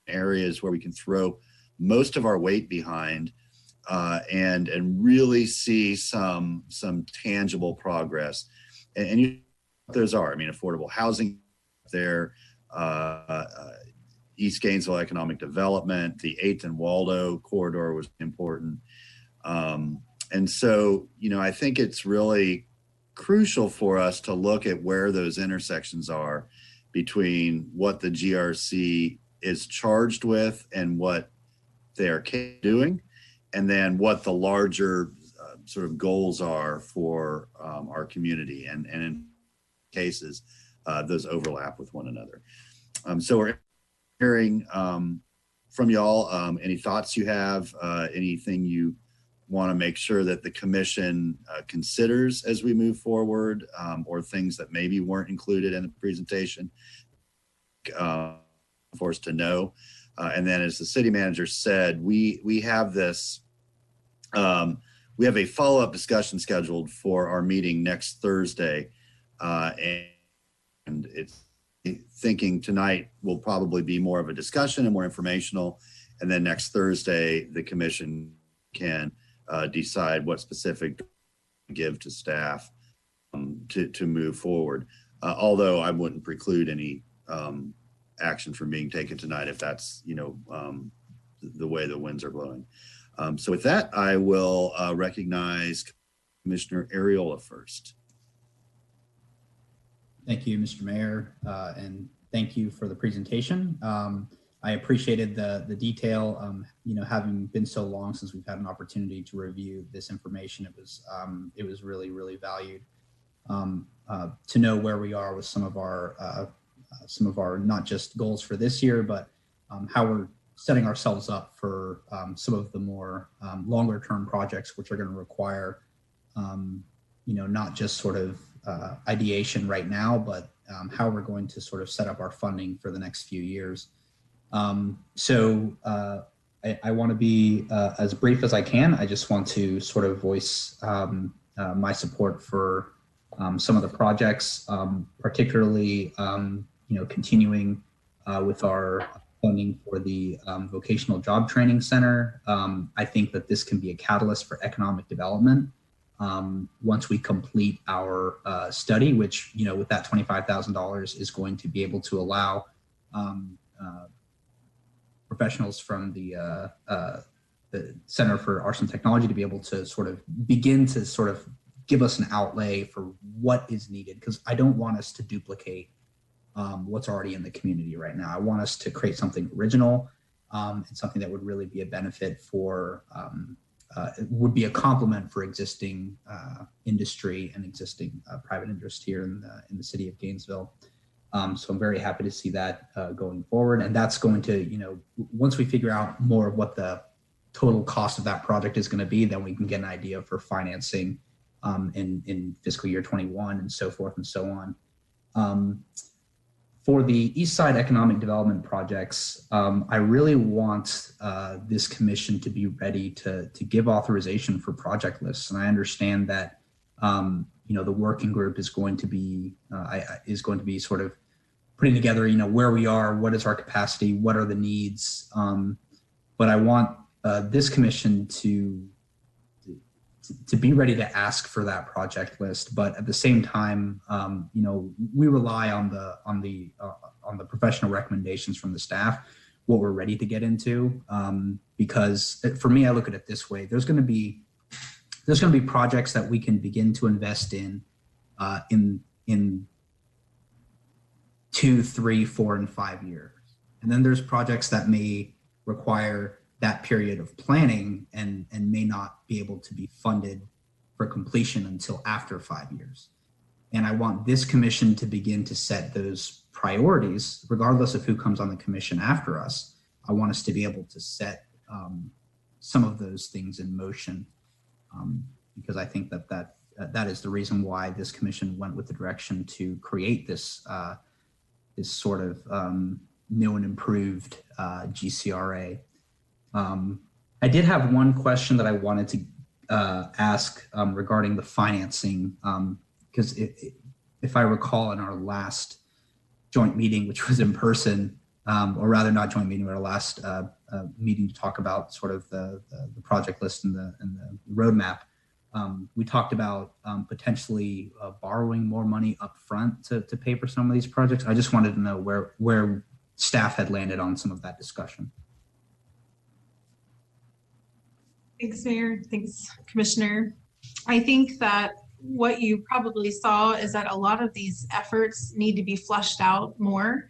areas where we can throw most of our weight behind and really see some tangible progress. And you, those are, I mean, affordable housing there, East Gainesville economic development, the 8th and Waldo corridor was important. And so, you know, I think it's really crucial for us to look at where those intersections are between what the GRC is charged with and what they are doing, and then what the larger sort of goals are for our community. And in cases, those overlap with one another. So we're hearing from y'all, any thoughts you have, anything you want to make sure that the commission considers as we move forward, or things that maybe weren't included in the presentation for us to know. And then, as the city manager said, we have this, we have a follow-up discussion scheduled for our meeting next Thursday, and it's thinking tonight will probably be more of a discussion and more informational, and then next Thursday the commission can decide what specific to give to staff to move forward. Although I wouldn't preclude any action from being taken tonight if that's, you know, the way the winds are blowing. So with that, I will recognize Commissioner Ariola first. Thank you, Mr. Mayor, and thank you for the presentation. I appreciated the detail. You know, having been so long since we've had an opportunity to review this information, it was really, really valued to know where we are with some of our not just goals for this year, but how we're setting ourselves up for some of the more longer term projects, which are going to require, you know, not just sort of ideation right now, but how we're going to sort of set up our funding for the next few years. So I want to be as brief as I can. I just want to sort of voice my support for some of the projects, particularly, you know, continuing with our funding for the Vocational Job Training Center. I think that this can be a catalyst for economic development. Once we complete our study, which, you know, with that $25,000 is going to be able to allow professionals from the Center for Arts and Technology to be able to sort of begin to sort of give us an outlay for what is needed, because I don't want us to duplicate what's already in the community right now. I want us to create something original and something that would really be a benefit for it would be a complement for existing industry and existing private interest here in the city of Gainesville. So I'm very happy to see that going forward. And that's going to, you know, once we figure out more of what the total cost of that project is going to be, then we can get an idea for financing in fiscal year 21 and so forth and so on. For the East Side economic development projects, I really want this commission to be ready to give authorization for project lists. And I understand that, you know, the working group is going to be sort of putting together, you know, where we are, what is our capacity, what are the needs. But I want this commission to be ready to ask for that project list, but at the same time, you know, we rely on the professional recommendations from the staff, what we're ready to get into. Because for me, I look at it this way: there's going to be projects that we can begin to invest in 2, 3, 4, and 5 years, and then there's projects that may require that period of planning and may not be able to be funded for completion until after 5 years. And I want this commission to begin to set those priorities, regardless of who comes on the commission after us. I want us to be able to set some of those things in motion, because I think that is the reason why this commission went with the direction to create this sort of new and improved GCRA. I did have one question that I wanted to ask regarding the financing, because if I recall in our last joint meeting, which was in person, or rather not joint meeting, but our last meeting to talk about sort of the project list and the roadmap. We talked about potentially borrowing more money up front to pay for some of these projects. I just wanted to know where staff had landed on some of that discussion. Thanks, Mayor. Thanks, Commissioner. I think that what you probably saw is that a lot of these efforts need to be fleshed out more,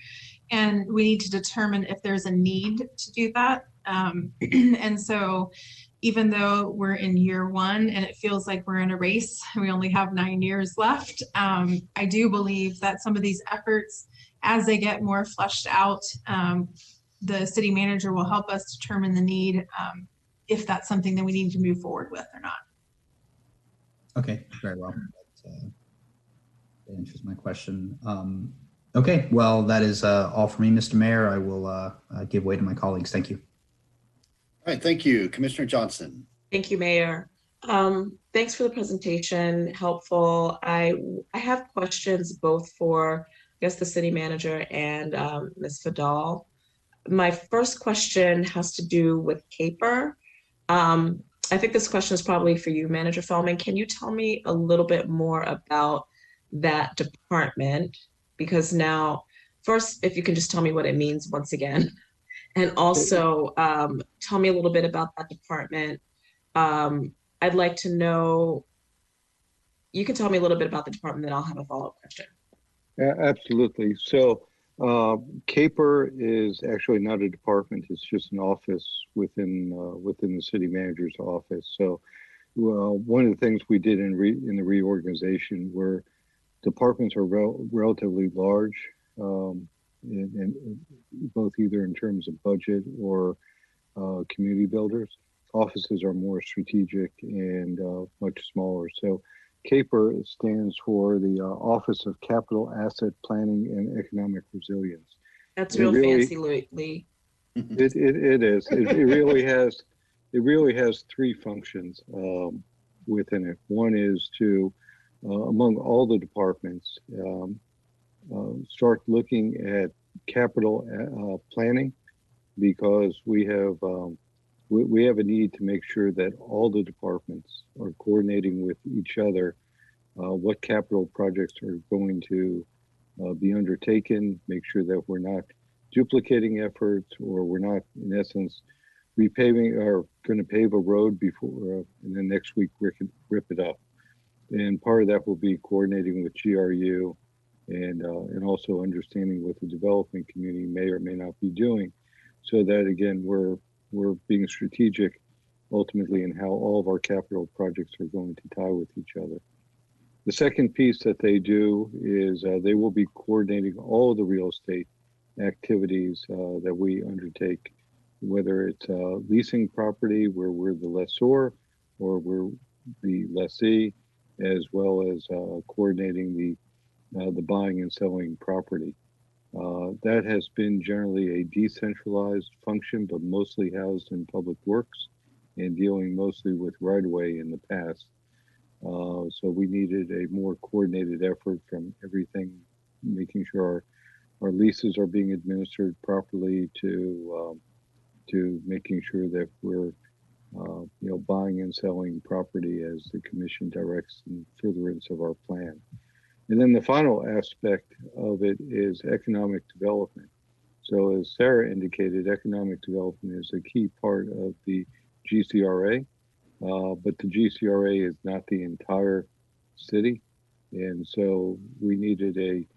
and we need to determine if there's a need to do that. And so even though we're in year one and it feels like we're in a race, we only have 9 years left, I do believe that some of these efforts, as they get more fleshed out, the city manager will help us determine the need, if that's something that we need to move forward with or not. Okay, very well. That answers my question. Okay, well, that is all for me, Mr. Mayor. I will give way to my colleagues. Thank you. All right, thank you. Commissioner Johnson. Thank you, Mayor. Thanks for the presentation, helpful. I have questions both for, I guess, the city manager and Ms. Fadal. My first question has to do with CAPER. I think this question is probably for you, Manager Feldman. Can you tell me a little bit more about that department? Because now, first, if you can just tell me what it means once again, and also tell me a little bit about that department. I'd like to know, you can tell me a little bit about the department, then I'll have a follow-up question. Absolutely. So CAPER is actually not a department. It's just an office within the city manager's office. So one of the things we did in the reorganization where departments are relatively large, and both either in terms of budget or community builders. Offices are more strategic and much smaller. So CAPER stands for the Office of Capital Asset Planning and Economic Resilience. That's real fancy, Lee. It is. It really has three functions within it. One is to, among all the departments, start looking at capital planning, because we have a need to make sure that all the departments are coordinating with each other what capital projects are going to be undertaken, make sure that we're not duplicating efforts, or we're not, in essence, repaving or going to pave a road before and then next week rip it up. And part of that will be coordinating with GRU and also understanding what the development community may or may not be doing, so that again we're being strategic ultimately in how all of our capital projects are going to tie with each other. The second piece that they do is they will be coordinating all of the real estate activities that we undertake, whether it's leasing property where we're the lessor or we're the lessee, as well as coordinating the buying and selling property. That has been generally a decentralized function, but mostly housed in public works and dealing mostly with right-of-way in the past. So we needed a more coordinated effort from everything, making sure our leases are being administered properly to making sure that we're buying and selling property as the commission directs in furtherance of our plan. And then the final aspect of it is economic development. So as Sarah indicated, economic development is a key part of the GCRA, but the GCRA is not the entire city. And so we needed a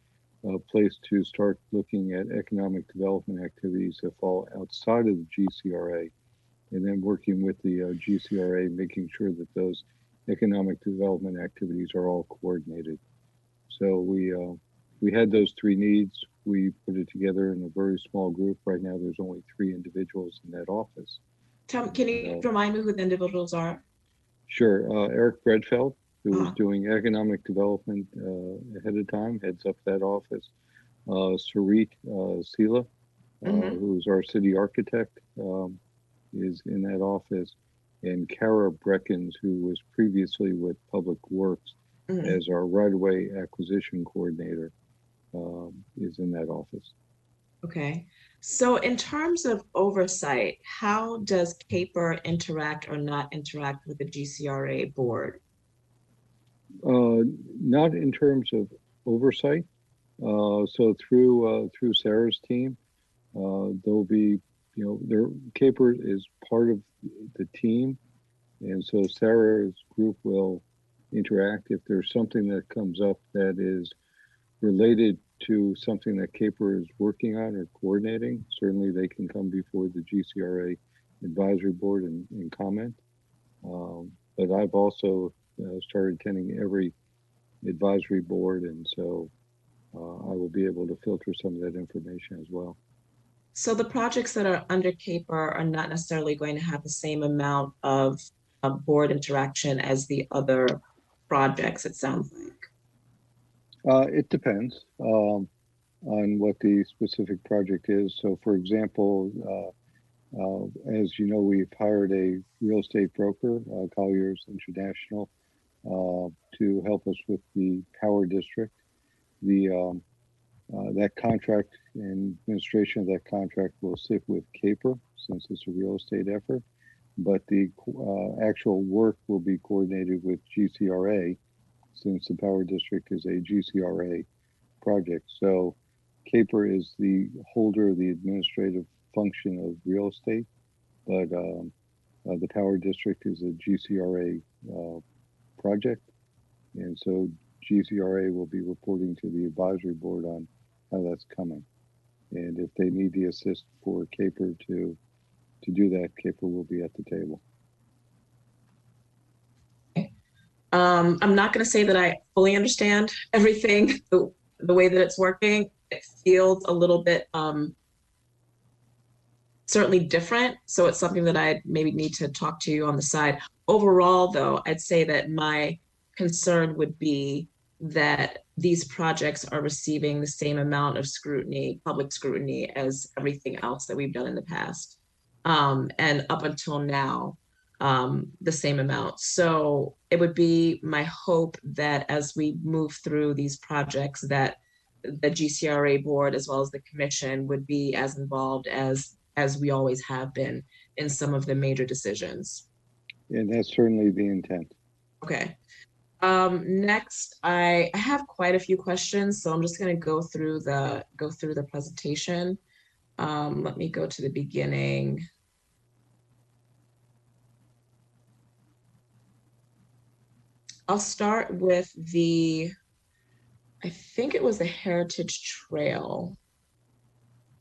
place to start looking at economic development activities that fall outside of the GCRA, and then working with the GCRA, making sure that those economic development activities are all coordinated. So we had those three needs. We put it together in a very small group. Right now, there's only 3 individuals in that office. Tom, can you remind me who the individuals are? Sure. Eric Bredfeld, who was doing economic development ahead of time, heads up that office. Sarit Sila, who's our city architect, is in that office. And Kara Breckens, who was previously with Public Works as our right-of-way acquisition coordinator, is in that office. Okay. So in terms of oversight, how does CAPER interact or not interact with the GCRA board? Not in terms of oversight. So through Sarah's team, there'll be, CAPER is part of the team, and so Sarah's group will interact if there's something that comes up that is related to something that CAPER is working on or coordinating. Certainly they can come before the GCRA advisory board and comment. But I've also started attending every advisory board, and so I will be able to filter some of that information as well. So the projects that are under CAPER are not necessarily going to have the same amount of board interaction as the other projects, it sounds like. It depends on what the specific project is. So for example, as you know, we've hired a real estate broker, Colliers International, to help us with the power district. That contract and administration of that contract will sit with CAPER since it's a real estate effort, but the actual work will be coordinated with GCRA since the power district is a GCRA project. So CAPER is the holder of the administrative function of real estate, but the power district is a GCRA project. And so GCRA will be reporting to the advisory board on how that's coming. And if they need the assist for CAPER to do that, CAPER will be at the table. I'm not going to say that I fully understand everything, the way that it's working. It feels a little bit certainly different. So it's something that I maybe need to talk to you on the side. Overall, though, I'd say that my concern would be that these projects are receiving the same amount of scrutiny, public scrutiny, as everything else that we've done in the past. And up until now, the same amount. So it would be my hope that as we move through these projects, that the GCRA board as well as the commission would be as involved as we always have been in some of the major decisions. And that's certainly the intent. Okay. Next, I have quite a few questions, so I'm just going to go through the presentation. Let me go to the beginning. I'll start with I think it was the Heritage Trail.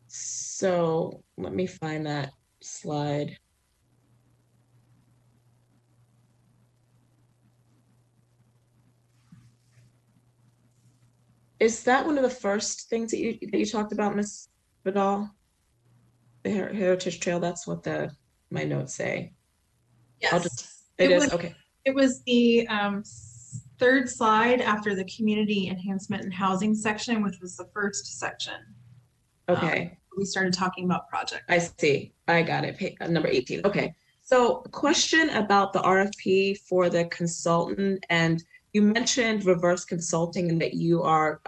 So let me find that slide. Is that one of the first things that you talked about, Ms. Vidal? The Heritage Trail, that's what my notes say. Yes. It is, okay. It was the third slide after the community enhancement and housing section, which was the first section. Okay. We started talking about projects. I see. I got it. Number 18. Okay. So question about the RFP for the consultant, and you mentioned reverse consulting and that you are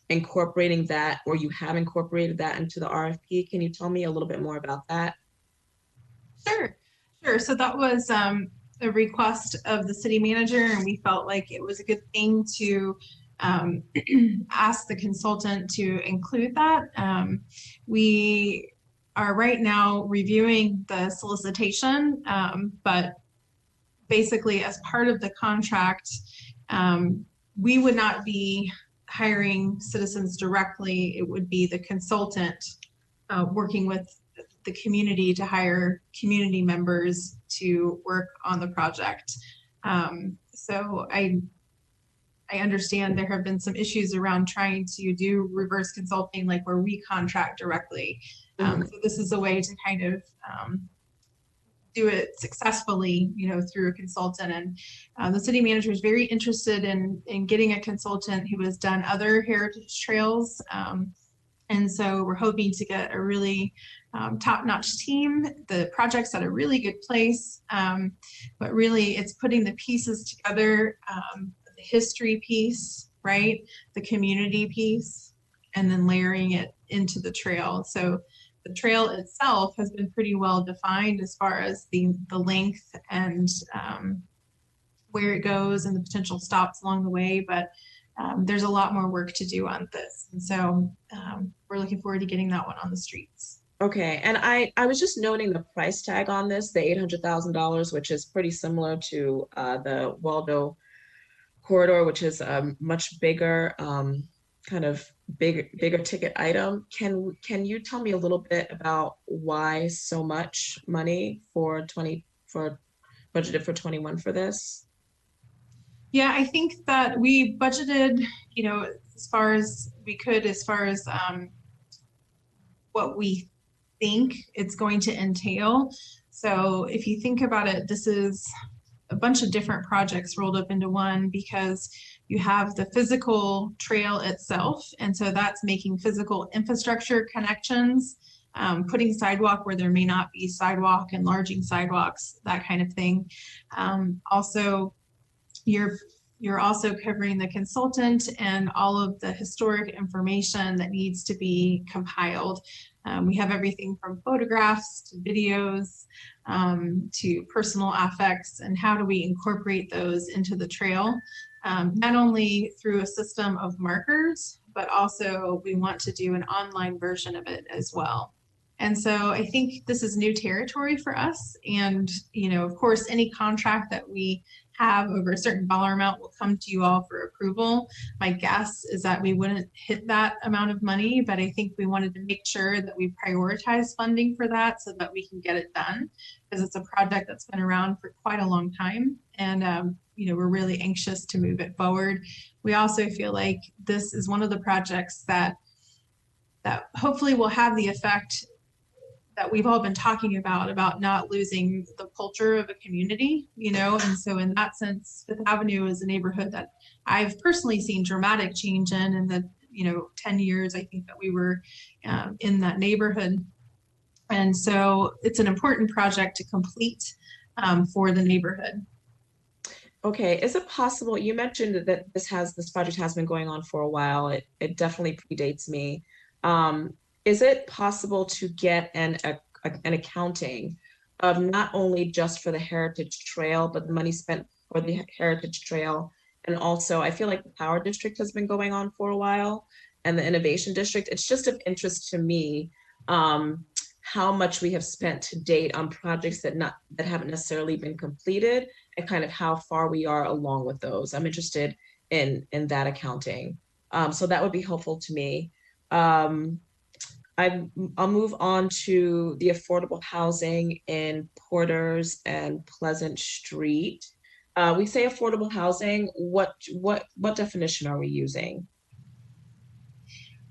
incorporating that, or you have incorporated that into the RFP. Can you tell me a little bit more about that? Sure. So that was a request of the city manager, and we felt like it was a good thing to ask the consultant to include that. We are right now reviewing the solicitation, but basically as part of the contract, we would not be hiring citizens directly. It would be the consultant working with the community to hire community members to work on the project. So I understand there have been some issues around trying to do reverse consulting, like where we contract directly. So this is a way to kind of do it successfully, through a consultant. And the city manager is very interested in getting a consultant who has done other heritage trails. And so we're hoping to get a really top-notch team. The project's at a really good place, but really it's putting the pieces together, the history piece, right? The community piece, and then layering it into the trail. So the trail itself has been pretty well defined as far as the length and where it goes and the potential stops along the way, but there's a lot more work to do on this. And so we're looking forward to getting that one on the streets. Okay, and I was just noting the price tag on this, the $800,000, which is pretty similar to the Waldo corridor, which is a much bigger, kind of bigger ticket item. Can you tell me a little bit about why so much money for budgeted for 21 for this? Yeah, I think that we budgeted, as far as we could, as far as what we think it's going to entail. So if you think about it, this is a bunch of different projects rolled up into one, because you have the physical trail itself. And so that's making physical infrastructure connections, putting sidewalk where there may not be sidewalk, enlarging sidewalks, that kind of thing. Also, you're also covering the consultant and all of the historic information that needs to be compiled. We have everything from photographs to videos to personal affects, and how do we incorporate those into the trail, not only through a system of markers, but also we want to do an online version of it as well. And so I think this is new territory for us. And, of course, any contract that we have over a certain dollar amount will come to you all for approval. My guess is that we wouldn't hit that amount of money, but I think we wanted to make sure that we prioritize funding for that so that we can get it done, because it's a project that's been around for quite a long time. And, we're really anxious to move it forward. We also feel like this is one of the projects that hopefully will have the effect that we've all been talking about not losing the culture of a community, and so in that sense, Fifth Avenue is a neighborhood that I've personally seen dramatic change in the 10 years I think that we were in that neighborhood. And so it's an important project to complete for the neighborhood. Okay, is it possible, you mentioned that this project has been going on for a while, it definitely predates me. Is it possible to get an accounting of not only just for the Heritage Trail, but the money spent for the Heritage Trail? And also, I feel like the Power District has been going on for a while, and the Innovation District. It's just of interest to me how much we have spent to date on projects that haven't necessarily been completed, and kind of how far we are along with those. I'm interested in that accounting. So that would be helpful to me. I'll move on to the affordable housing in Porters and Pleasant Street. We say affordable housing, what definition are we using?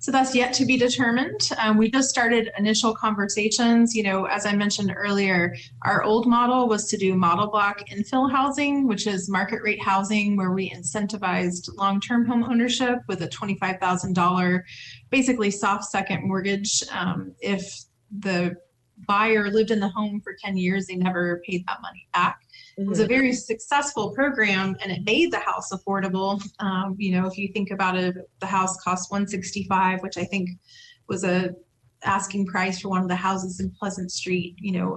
So that's yet to be determined. We just started initial conversations. As I mentioned earlier, our old model was to do model block infill housing, which is market rate housing where we incentivized long-term home ownership with a $25,000 basically soft second mortgage. If the buyer lived in the home for 10 years, they never paid that money back. It was a very successful program, and it made the house affordable. If you think about it, the house cost $165,000, which I think was a asking price for one of the houses in Pleasant Street.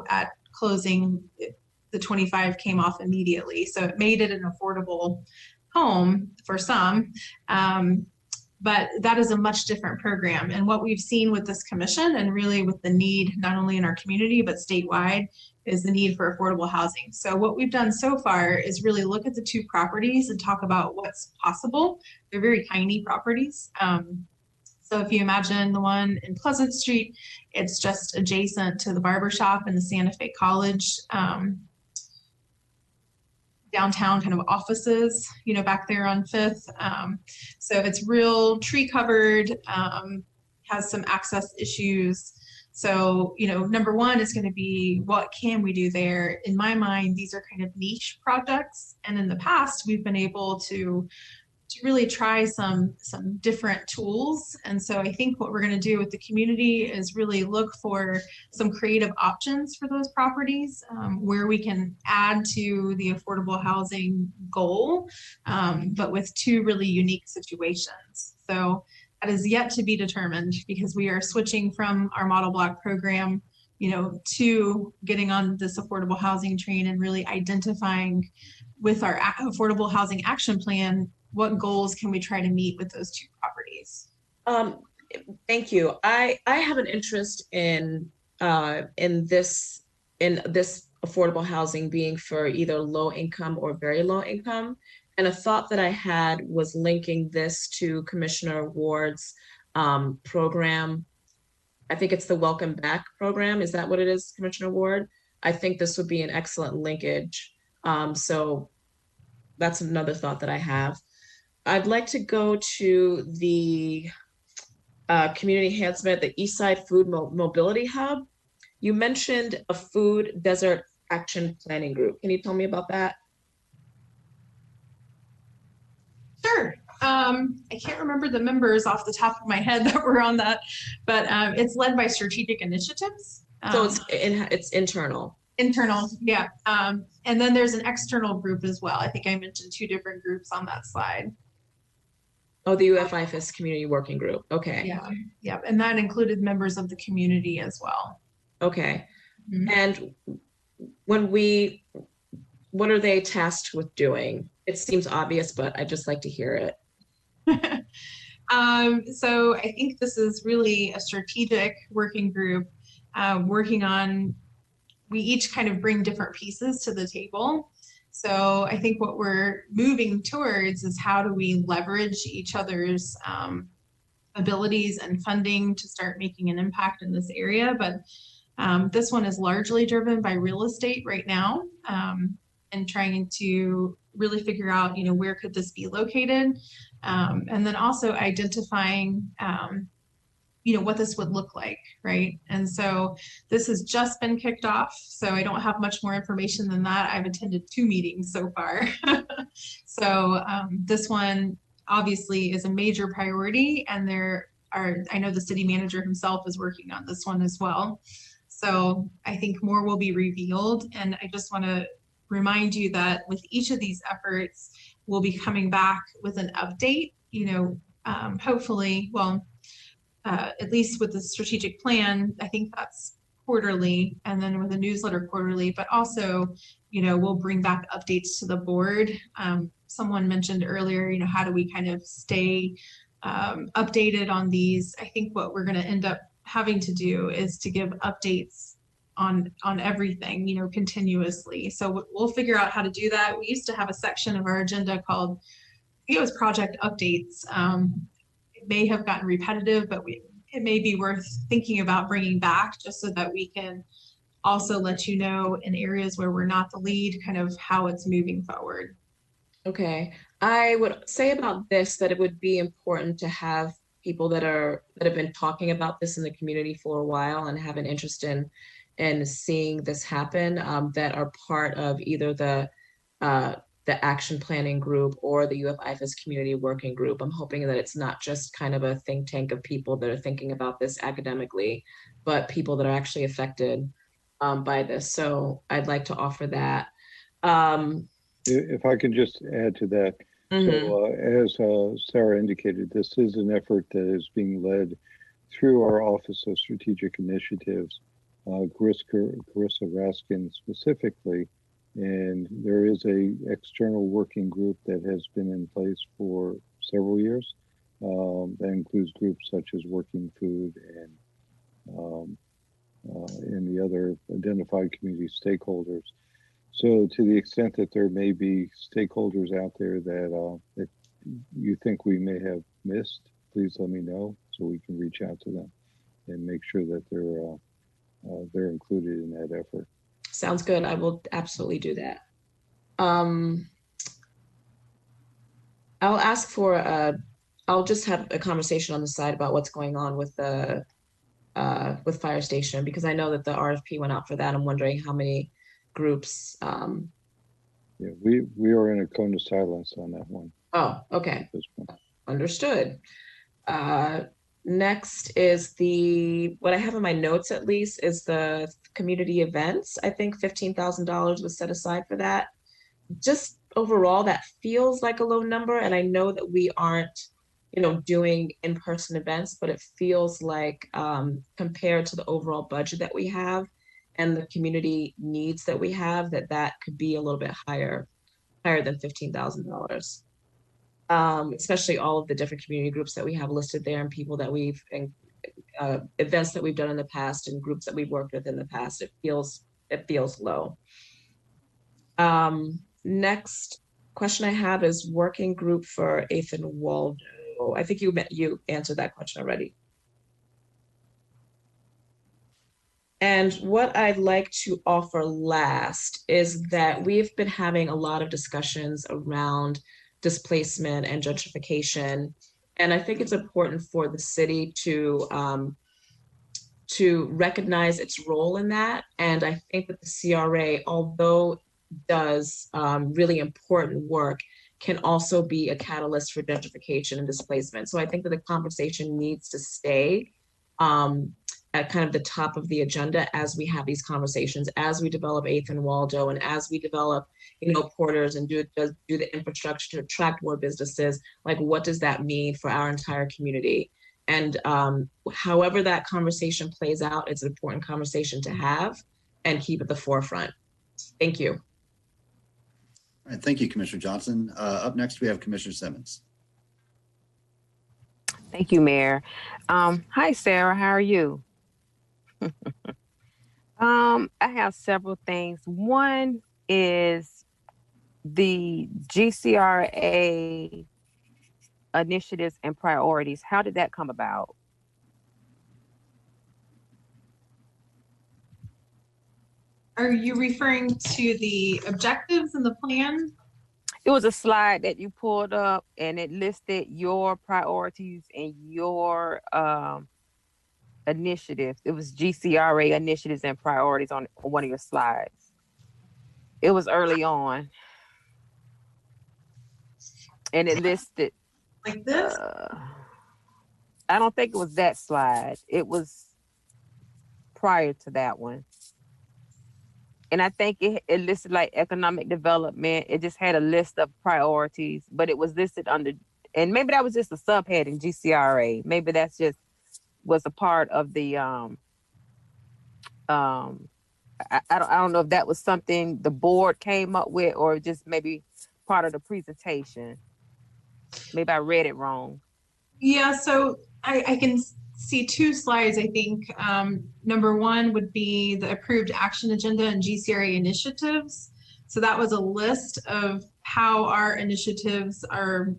At closing, the $25,000 came off immediately, so it made it an affordable home for some. But that is a much different program. And what we've seen with this commission, and really with the need not only in our community but statewide, is the need for affordable housing. So what we've done so far is really look at the two properties and talk about what's possible. They're very tiny properties. So if you imagine the one in Pleasant Street, it's just adjacent to the barber shop and the Santa Fe College downtown kind of offices, back there on Fifth. So it's real tree covered, has some access issues. So, number one is going to be, what can we do there? In my mind, these are kind of niche projects. And in the past, we've been able to really try some different tools. And so I think what we're going to do with the community is really look for some creative options for those properties where we can add to the affordable housing goal, but with two really unique situations. So That is yet to be determined because we are switching from our model block program, to getting on this affordable housing train and really identifying with our affordable housing action plan, what goals can we try to meet with those two properties? Thank you. I have an interest in this affordable housing being for either low income or very low income. And a thought that I had was linking this to Commissioner Ward's program. I think it's the Welcome Back program. Is that what it is, Commissioner Ward? I think this would be an excellent linkage. So that's another thought that I have. I'd like to go to the community enhancement, the Eastside Food Mobility Hub. You mentioned a food desert action planning group. Can you tell me about that? Sure. I can't remember the members off the top of my head that were on that, but it's led by Strategic Initiatives. So it's internal. Internal, yeah. And then there's an external group as well. I think I mentioned 2 different groups on that slide. Oh, the UFIFS Community Working Group. Okay. Yeah. And that included members of the community as well. Okay. Mm-hmm. And what are they tasked with doing? It seems obvious, but I'd just like to hear it. So I think this is really a strategic working group working on, we each kind of bring different pieces to the table. So I think what we're moving towards is how do we leverage each other's abilities and funding to start making an impact in this area. But this one is largely driven by real estate right now, and trying to really figure out, where could this be located? And then also identifying, what this would look like, right? And so this has just been kicked off, so I don't have much more information than that. I've attended 2 meetings so far. So this one obviously is a major priority, and I know the city manager himself is working on this one as well. So I think more will be revealed, and I just want to remind you that with each of these efforts, we'll be coming back with an update, hopefully, at least with the strategic plan, I think that's quarterly, and then with a newsletter quarterly, but also, we'll bring back updates to the board. Someone mentioned earlier, how do we kind of stay updated on these? I think what we're going to end up having to do is to give updates on everything, continuously. So we'll figure out how to do that. We used to have a section of our agenda called, I think it was project updates. It may have gotten repetitive, but it may be worth thinking about bringing back just so that we can also let you know in areas where we're not the lead, kind of how it's moving forward. Okay. I would say about this that it would be important to have people that have been talking about this in the community for a while and have an interest in seeing this happen, that are part of either the action planning group or the UFIFS community working group. I'm hoping that it's not just kind of a think tank of people that are thinking about this academically, but people that are actually affected by this. So I'd like to offer that. If I can just add to that. Mm-hmm. So as Sarah indicated, this is an effort that is being led through our Office of Strategic Initiatives, Carissa Raskin specifically, and there is a external working group that has been in place for several years. That includes groups such as Working Food and the other identified community stakeholders. So to the extent that there may be stakeholders out there that you think we may have missed, please let me know so we can reach out to them and make sure that they're included in that effort. Sounds good. I will absolutely do that. I'll ask for I'll just have a conversation on the side about what's going on with the with Fire Station, because I know that the RFP went out for that. I'm wondering how many groups. Yeah, we are in a cone of silence on that one. Oh, okay. Understood. Next is what I have in my notes at least is the community events. I think $15,000 was set aside for that. Just overall, that feels like a low number. And I know that we aren't doing in-person events, but it feels like compared to the overall budget that we have and the community needs that we have, that could be a little bit higher than $15,000. Especially all of the different community groups that we have listed there and people that and events that we've done in the past and groups that we've worked with in the past. It feels low. Next question I have is working group for 8th and Waldo. I think you answered that question already. And what I'd like to offer last is that we've been having a lot of discussions around displacement and gentrification. And I think it's important for the city to recognize its role in that. And I think that the CRA, although does really important work, can also be a catalyst for gentrification and displacement. So I think that the conversation needs to stay at kind of the top of the agenda as we have these conversations, as we develop 8th and Waldo, and as we develop, Porters and do the infrastructure to attract more businesses. Like, what does that mean for our entire community? And however that conversation plays out, it's an important conversation to have and keep at the forefront. Thank you. All right, thank you, Commissioner Johnson. Up next, we have Commissioner Simmons. Thank you, Mayor. Hi, Sarah. How are you? I have several things. One is the GCRA initiatives and priorities. How did that come about? Are you referring to the objectives in the plan? It was a slide that you pulled up and it listed your priorities and your initiatives. It was GCRA initiatives and priorities on one of your slides. It was early on. And it listed like this. I don't think it was that slide. It was prior to that one. And I think it listed like economic development. It just had a list of priorities, but it was listed under, and maybe that was just a subheading, GCRA. Maybe that's just was a part of the, I don't know if that was something the board came up with or just maybe part of the presentation. Maybe I read it wrong. Yeah, so I can see two slides, I think. Number one would be the approved action agenda and GCRA initiatives. So that was a list of how our initiatives are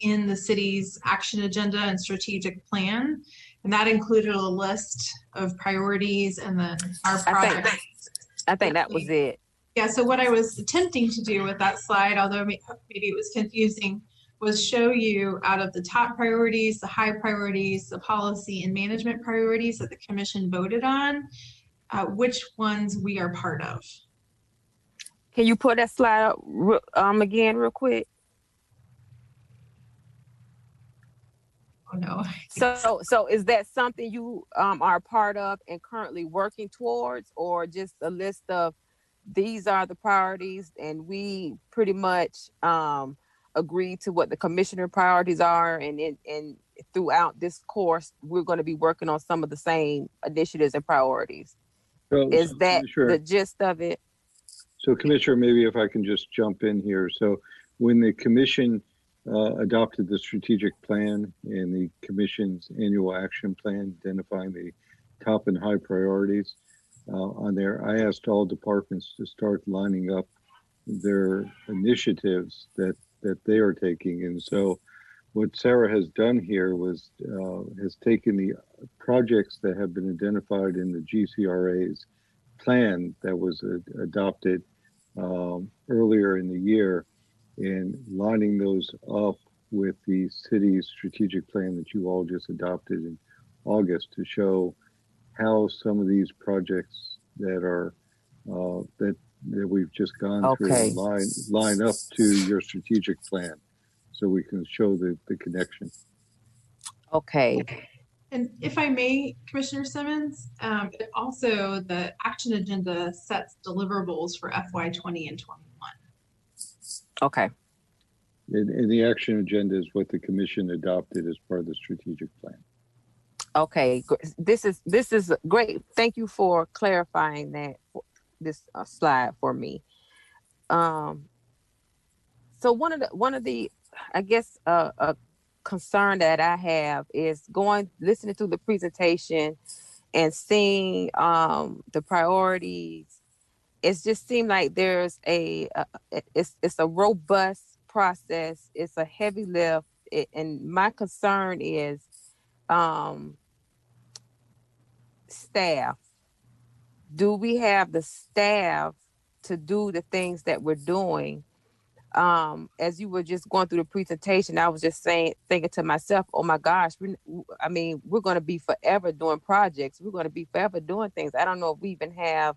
in the city's action agenda and strategic plan. And that included a list of priorities and then our projects. I think that was it. Yeah, so what I was attempting to do with that slide, although maybe it was confusing, was show you out of the top priorities, the high priorities, the policy and management priorities that the commission voted on, which ones we are part of. Can you put that slide up again real quick? Oh no. So is that something you are a part of and currently working towards, or just a list of these are the priorities and we pretty much agree to what the commissioner priorities are, and throughout this course we're going to be working on some of the same initiatives and priorities? Is that the gist of it? So Commissioner, maybe if I can just jump in here. So when the commission adopted the strategic plan and the commission's annual action plan identifying the top and high priorities on there, I asked all departments to start lining up their initiatives that they are taking. And so what Sarah has done here was has taken the projects that have been identified in the GCRA's plan that was adopted earlier in the year and lining those up with the city's strategic plan that you all just adopted in August to show how some of these projects that are that we've just gone through line up to your strategic plan, so we can show the connection. Okay. And if I may, Commissioner Simmons, also the action agenda sets deliverables for FY20 and 21. Okay. And the action agenda is what the commission adopted as part of the strategic plan. Okay, this is great. Thank you for clarifying that this slide for me. So one of the I guess a concern that I have is listening to the presentation and seeing the priorities. It just seemed like there's it's a robust process. It's a heavy lift, and my concern is staff. Do we have the staff to do the things that we're doing? As you were just going through the presentation, I was just thinking to myself, oh my gosh, we're going to be forever doing projects. We're going to be forever doing things. I don't know if we even have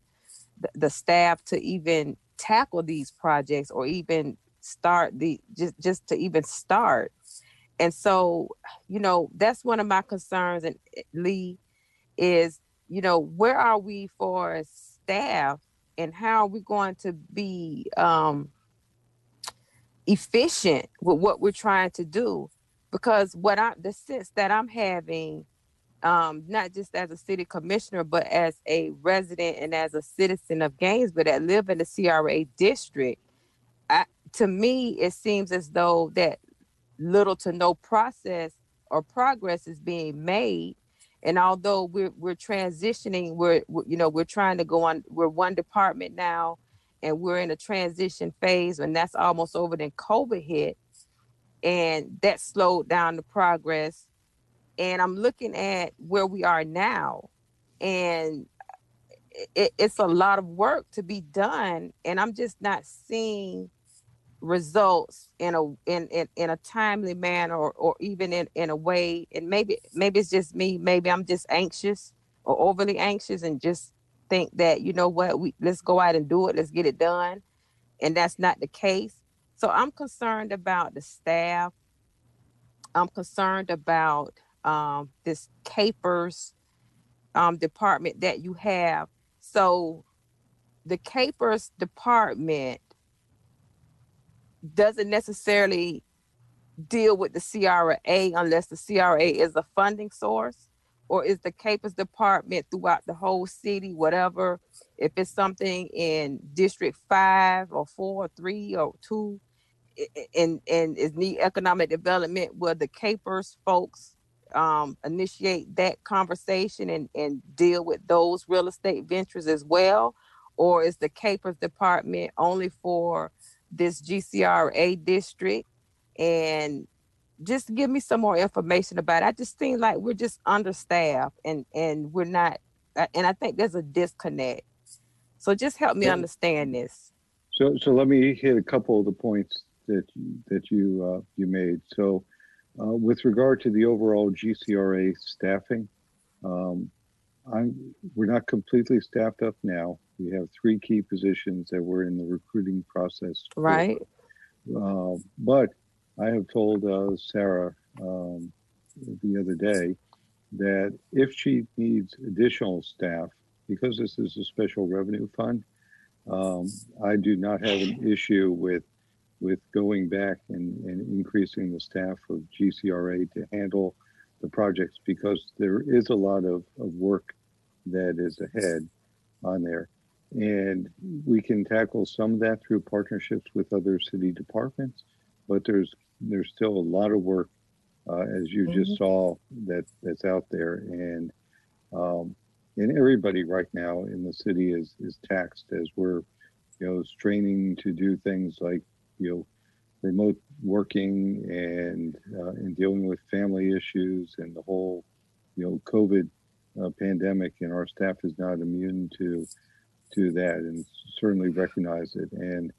the staff to even tackle these projects or even start just to even start. And so, that's one of my concerns, and Lee, is, where are we for staff, and how are we going to be efficient with what we're trying to do? Because the sense that I'm having, not just as a city commissioner, but as a resident and as a citizen of Gainesville that live in the CRA district, to me, it seems as though that little to no process or progress is being made. And although we're transitioning, we're trying to go on, we're one department now, and we're in a transition phase, and that's almost over. Then COVID hit, and that slowed down the progress. And I'm looking at where we are now, and it's a lot of work to be done, and I'm just not seeing results in a timely manner, or even in a way. And maybe it's just me. Maybe I'm just anxious or overly anxious, and just think that, let's go out and do it. Let's get it done. And that's not the case. So I'm concerned about the staff. I'm concerned about this capers department that you have. So the capers department doesn't necessarily deal with the CRA unless the CRA is a funding source, or is the capers department throughout the whole city, whatever, if it's something in District 5 or 4 or 3 or 2, and is need economic development, where the capers folks initiate that conversation and deal with those real estate ventures as well? Or is the capers department only for this GCRA district? And just give me some more information about it. I just think like we're just understaffed, and we're not, and I think there's a disconnect. So just help me understand this. So let me hit a couple of the points that you made. So with regard to the overall GCRA staffing, we're not completely staffed up now. We have 3 key positions that we're in the recruiting process for. Right. But I have told Sarah the other day that if she needs additional staff, because this is a special revenue fund, I do not have an issue with going back and increasing the staff of GCRA to handle the projects, because there is a lot of work that is ahead on there. And we can tackle some of that through partnerships with other city departments, but there's still a lot of work, as you just saw, that's out there. And everybody right now in the city is taxed as we're, straining to do things like, remote working and dealing with family issues and the whole, COVID pandemic, and our staff is not immune to that, and certainly recognize it. And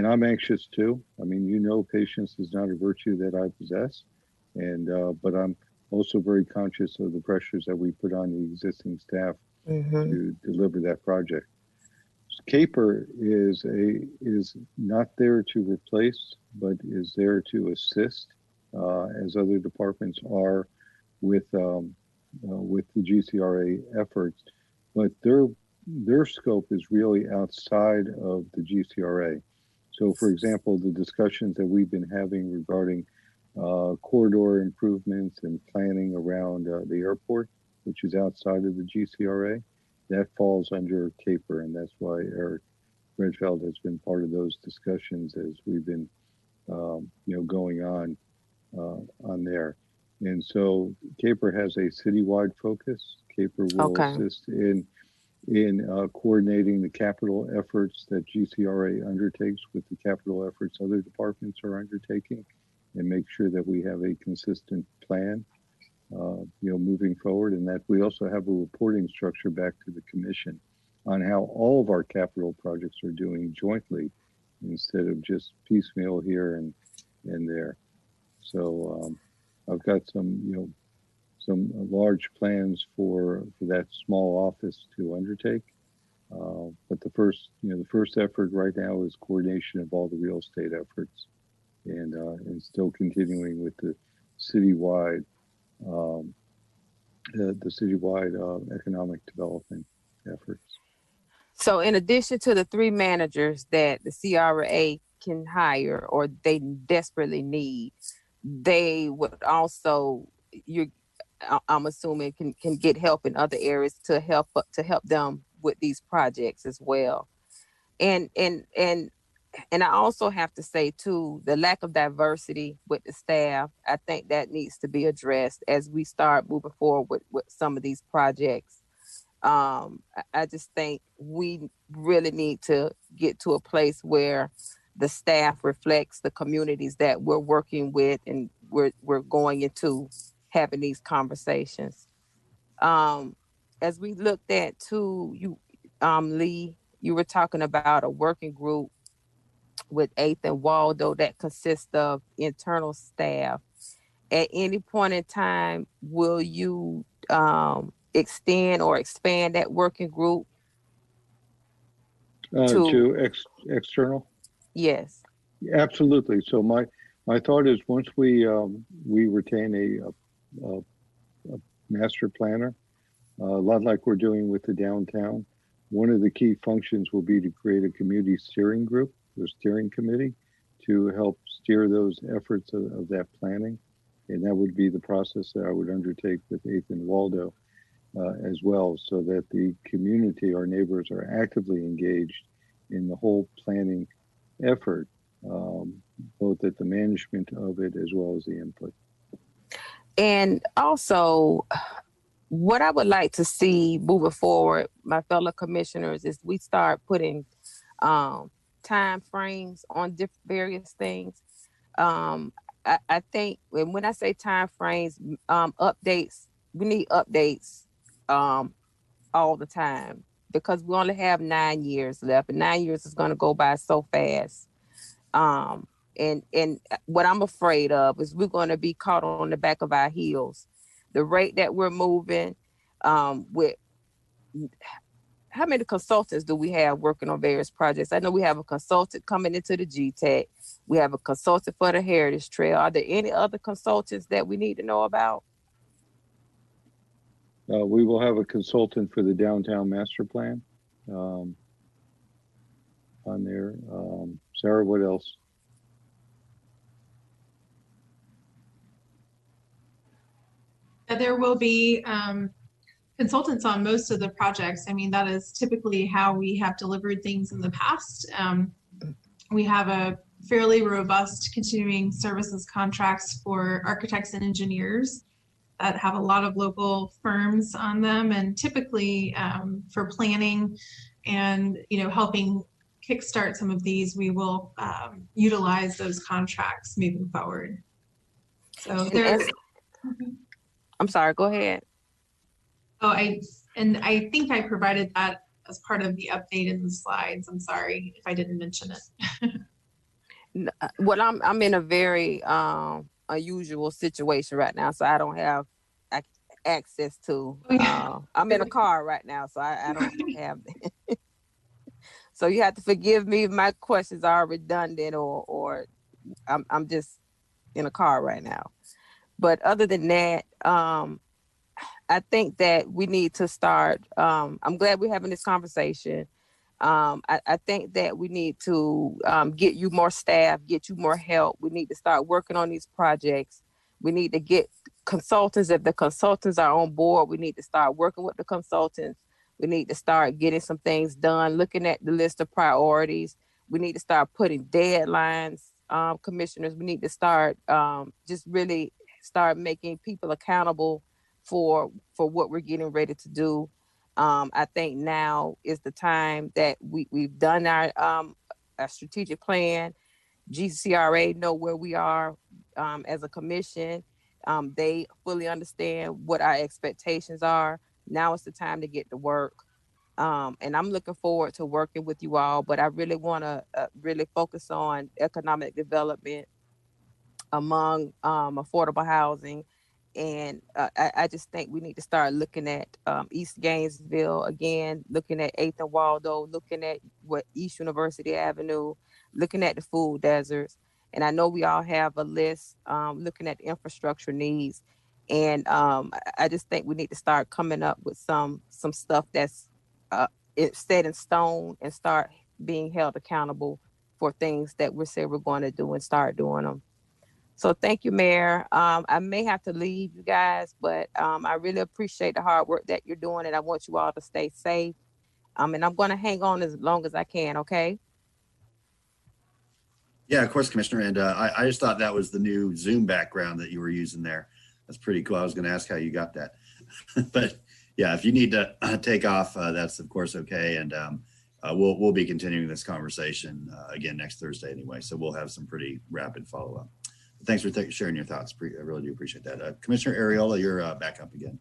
I'm anxious too. I mean, patience is not a virtue that I possess, and but I'm also very conscious of the pressures that we put on the existing staff to deliver that project. CAPER is not there to replace, but is there to assist, as other departments are with the GCRA efforts. But their scope is really outside of the GCRA. So for example, the discussions that we've been having regarding corridor improvements and planning around the airport, which is outside of the GCRA, that falls under CAPER, and that's why Eric Redfeld has been part of those discussions as we've been, going on there. And so CAPER has a citywide focus. CAPER will assist in coordinating the capital efforts that GCRA undertakes with the capital efforts other departments are undertaking, and make sure that we have a consistent plan, moving forward, and that we also have a reporting structure back to the commission on how all of our capital projects are doing jointly instead of just piecemeal here and there. So I've got some large plans for that small office to undertake. But the first effort right now is coordination of all the real estate efforts, and still continuing with the citywide economic development efforts. So in addition to the 3 managers that the CRA can hire or they desperately need, they would also, I'm assuming, can get help in other areas to help them with these projects as well. And I also have to say too, the lack of diversity with the staff, I think that needs to be addressed as we start moving forward with some of these projects. I just think we really need to get to a place where the staff reflects the communities that we're working with, and we're going into having these conversations. As we looked at too, Lee, you were talking about a working group with 8th and Waldo that consists of internal staff. At any point in time, will you extend or expand that working group to external? Yes. Absolutely. So my thought is once we retain a master planner, a lot like we're doing with the downtown, one of the key functions will be to create a community steering group, or steering committee, to help steer those efforts of that planning. And that would be the process that I would undertake with 8th and Waldo as well, so that the community, our neighbors, are actively engaged in the whole planning effort, both at the management of it as well as the input. And also, what I would like to see moving forward, my fellow commissioners, is we start putting time frames on various things. I think when I say time frames, updates, we need updates all the time, because we only have 9 years left, and 9 years is going to go by so fast. And what I'm afraid of is we're going to be caught on the back of our heels. The rate that we're moving, with how many consultants do we have working on various projects? I know we have a consultant coming into the GTEC. We have a consultant for the Heritage Trail. Are there any other consultants that we need to know about? We will have a consultant for the downtown master plan on there. Sarah, what else? There will be consultants on most of the projects. I mean, that is typically how we have delivered things in the past. We have a fairly robust continuing services contracts for architects and engineers that have a lot of local firms on them, and typically for planning and helping kickstart some of these, we will utilize those contracts moving forward. So there's. I'm sorry, go ahead. Oh, I think I provided that as part of the update in the slides. I'm sorry if I didn't mention it. Well, I'm in a very unusual situation right now, so I don't have access to. I'm in a car right now, so I don't have. So you have to forgive me if my questions are redundant or I'm just in a car right now. But other than that, I think that we need to start. I'm glad we're having this conversation. I think that we need to get you more staff, get you more help. We need to start working on these projects. We need to get consultants. If the consultants are on board, we need to start working with the consultants. We need to start getting some things done, looking at the list of priorities. We need to start putting deadlines, commissioners. We need to start just really start making people accountable for what we're getting ready to do. I think now is the time that we've done our strategic plan. GCRA know where we are as a commission. They fully understand what our expectations are. Now it's the time to get to work. And I'm looking forward to working with you all, but I really want to really focus on economic development among affordable housing. And I just think we need to start looking at East Gainesville again, looking at 8th and Waldo, looking at what East University Avenue, looking at the food deserts. And I know we all have a list looking at infrastructure needs. And I just think we need to start coming up with some stuff that's set in stone and start being held accountable for things that we say we're going to do and start doing them. So thank you, Mayor. I may have to leave you guys, but I really appreciate the hard work that you're doing, and I want you all to stay safe. And I'm going to hang on as long as I can, okay? Yeah, of course, Commissioner. And I just thought that was the new Zoom background that you were using there. That's pretty cool. I was going to ask how you got that. But yeah, if you need to take off, that's of course okay. And we'll be continuing this conversation again next Thursday anyway. So we'll have some pretty rapid follow-up. Thanks for sharing your thoughts. I really do appreciate that. Commissioner Ariola, you're back up again.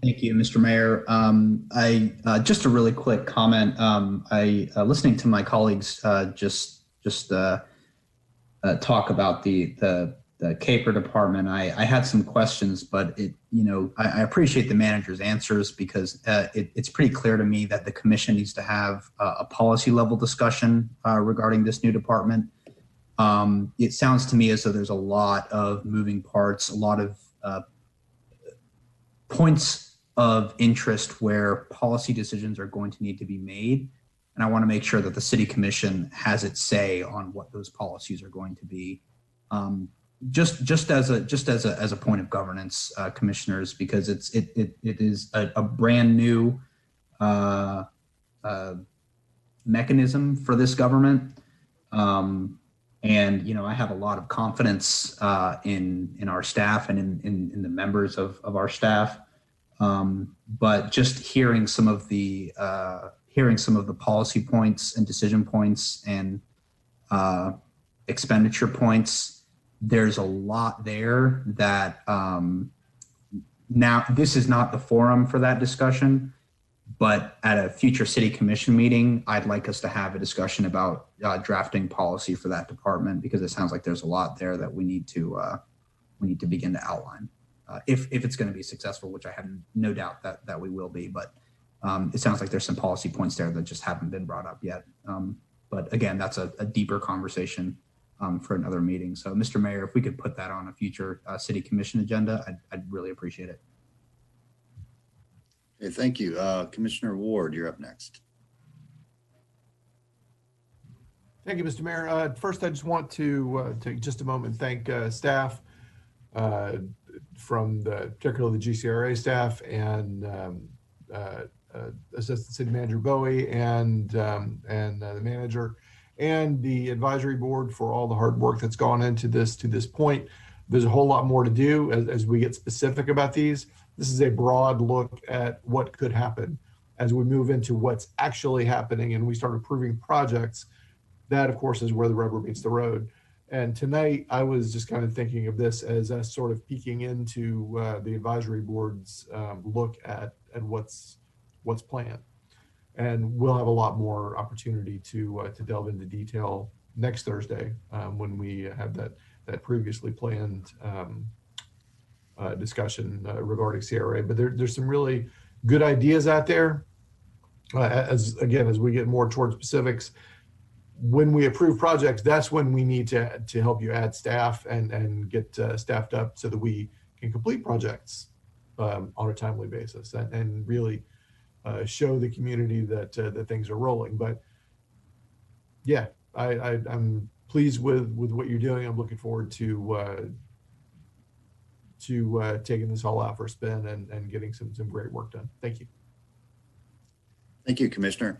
Thank you, Mr. Mayor. Just a really quick comment. Listening to my colleagues talk about the CAPER department, I had some questions, but I appreciate the manager's answers because it's pretty clear to me that the commission needs to have a policy level discussion regarding this new department. It sounds to me as though there's a lot of moving parts, a lot of points of interest where policy decisions are going to need to be made. And I want to make sure that the city commission has its say on what those policies are going to be. Just as a point of governance, commissioners, because it is a brand new mechanism for this government, and I have a lot of confidence in our staff and in the members of our staff, but just hearing some of the policy points and decision points and expenditure points. There's a lot there that now this is not the forum for that discussion, but at a future city commission meeting, I'd like us to have a discussion about drafting policy for that department because it sounds like there's a lot there that we need to begin to outline if it's going to be successful, which I have no doubt that we will be. But it sounds like there's some policy points there that just haven't been brought up yet. But again, that's a deeper conversation for another meeting. So Mr. Mayor, if we could put that on a future city commission agenda, I'd really appreciate it. Okay, thank you. Commissioner Ward, you're up next. Thank you, Mr. Mayor. First, I just want to take just a moment and thank staff from particularly the GCRA staff and Assistant City Manager Bowie and the manager and the advisory board for all the hard work that's gone into this to this point. There's a whole lot more to do as we get specific about these. This is a broad look at what could happen as we move into what's actually happening and we start approving projects. That, of course, is where the rubber meets the road. And tonight, I was just kind of thinking of this as us sort of peeking into the advisory board's look at what's planned. And we'll have a lot more opportunity to delve into detail next Thursday when we have that previously planned discussion regarding CRA. But there's some really good ideas out there. As we get more towards specifics, when we approve projects, that's when we need to help you add staff and get staffed up so that we can complete projects on a timely basis and really show the community that that things are rolling. But yeah, I'm pleased with what you're doing. I'm looking forward to taking this all out for a spin and getting some great work done. Thank you. Thank you, Commissioner.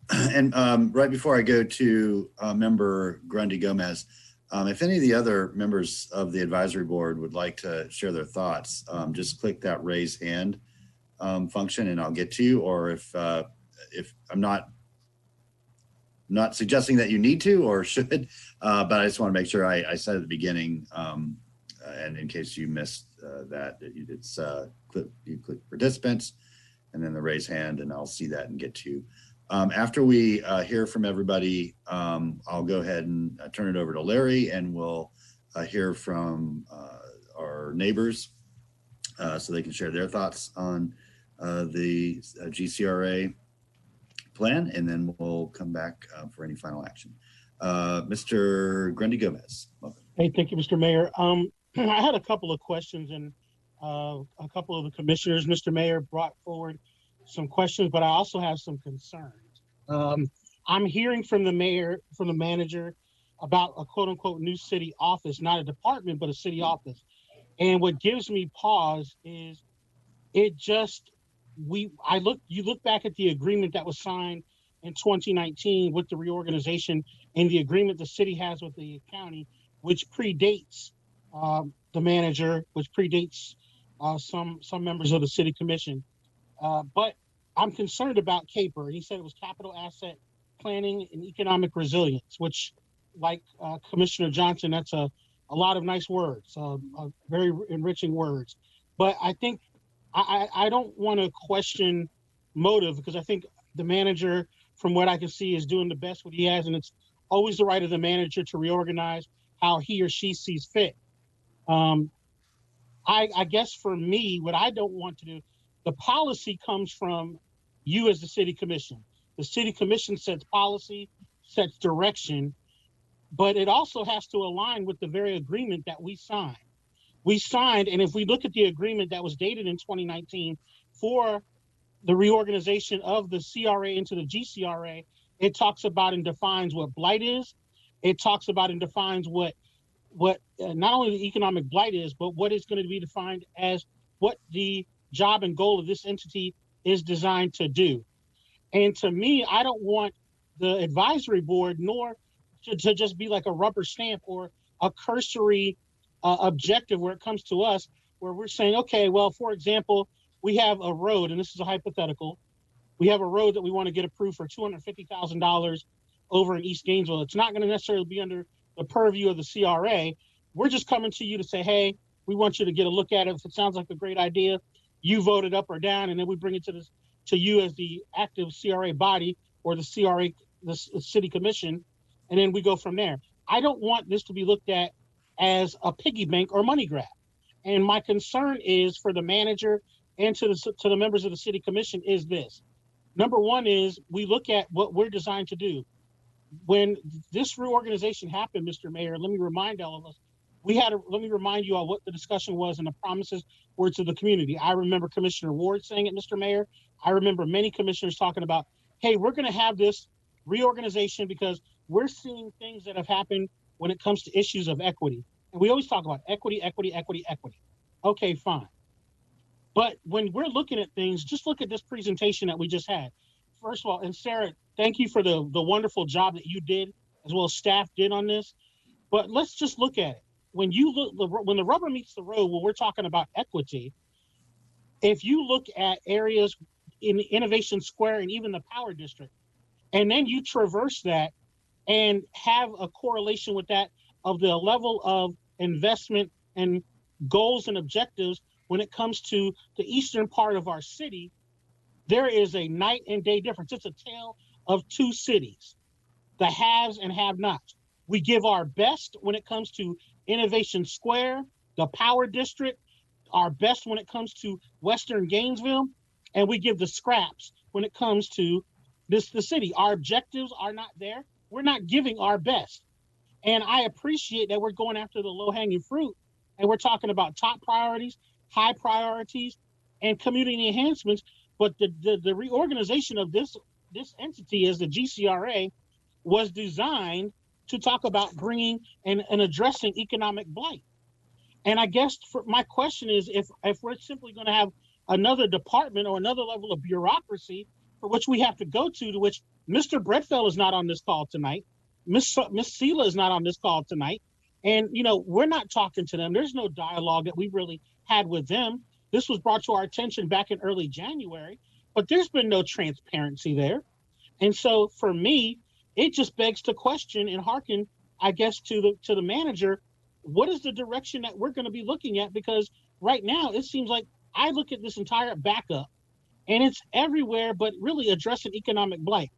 And right before I go to Member Grundy Gomez, if any of the other members of the advisory board would like to share their thoughts, just click that raise hand function and I'll get to you. Or if I'm not suggesting that you need to or should, but I just want to make sure I said at the beginning, and in case you missed that, it's you click participants and then the raise hand, and I'll see that and get to you. After we hear from everybody, I'll go ahead and turn it over to Larry, and we'll hear from our neighbors so they can share their thoughts on the GCRA plan, and then we'll come back for any final action. Mr. Grundy Gomez, welcome. Hey, thank you, Mr. Mayor. I had a couple of questions, and a couple of the commissioners, Mr. Mayor, brought forward some questions, but I also have some concerns. I'm hearing from the mayor, from the manager, about a quote unquote new city office, not a department, but a city office. And what gives me pause is you look back at the agreement that was signed in 2019 with the reorganization and the agreement the city has with the county, which predates the manager, which predates some members of the city commission. But I'm concerned about CAPER. He said it was capital asset planning and economic resilience, which, like Commissioner Johnson, that's a lot of nice words, very enriching words. But I think I don't want to question motive, because I think the manager, from what I can see, is doing the best what he has, and it's always the right of the manager to reorganize how he or she sees fit. I guess for me, what I don't want to do, the policy comes from you as the city commission. The city commission sets policy, sets direction, but it also has to align with the very agreement that we signed. We signed, and if we look at the agreement that was dated in 2019 for the reorganization of the CRA into the GCRA, it talks about and defines what blight is. It talks about and defines what not only the economic blight is, but what is going to be defined as what the job and goal of this entity is designed to do. And to me, I don't want the advisory board nor to just be like a rubber stamp or a cursory objective where it comes to us, where we're saying, okay, well, for example, we have a road, and this is a hypothetical. We have a road that we want to get approved for $250,000 over in East Gainesville. It's not going to necessarily be under the purview of the CRA. We're just coming to you to say, hey, we want you to get a look at it. If it sounds like a great idea, you vote it up or down, and then we bring it to you as the active CRA body or the CRA, the city commission, and then we go from there. I don't want this to be looked at as a piggy bank or money grab. And my concern is for the manager and to the members of the city commission is this. Number one is we look at what we're designed to do. When this reorganization happened, Mr. Mayor, let me remind all of us, let me remind you all what the discussion was and the promises were to the community. I remember Commissioner Ward saying it, Mr. Mayor. I remember many commissioners talking about, hey, we're going to have this reorganization because we're seeing things that have happened when it comes to issues of equity. And we always talk about equity, equity, equity, equity. Okay, fine. But when we're looking at things, just look at this presentation that we just had. First of all, and Sarah, thank you for the wonderful job that you did, as well as staff did on this. But let's just look at it. When the rubber meets the road, when we're talking about equity, if you look at areas in Innovation Square and even the Power District, and then you traverse that and have a correlation with that of the level of investment and goals and objectives when it comes to the eastern part of our city, there is a night and day difference. It's a tale of two cities, the haves and have-nots. We give our best when it comes to Innovation Square, the Power District, our best when it comes to Western Gainesville, and we give the scraps when it comes to the city. Our objectives are not there. We're not giving our best. And I appreciate that we're going after the low-hanging fruit, and we're talking about top priorities, high priorities, and community enhancements. But the reorganization of this entity as the GCRA was designed to talk about bringing and addressing economic blight. And I guess my question is, if we're simply going to have another department or another level of bureaucracy for which we have to go to which Mr. Bredfeld is not on this call tonight, Miss Sela is not on this call tonight, and we're not talking to them. There's no dialogue that we really had with them. This was brought to our attention back in early January, but there's been no transparency there. And so for me, it just begs to question and hearken, I guess, to the manager, what is the direction that we're going to be looking at? Because right now it seems like I look at this entire backup and it's everywhere, but really addressing economic blight.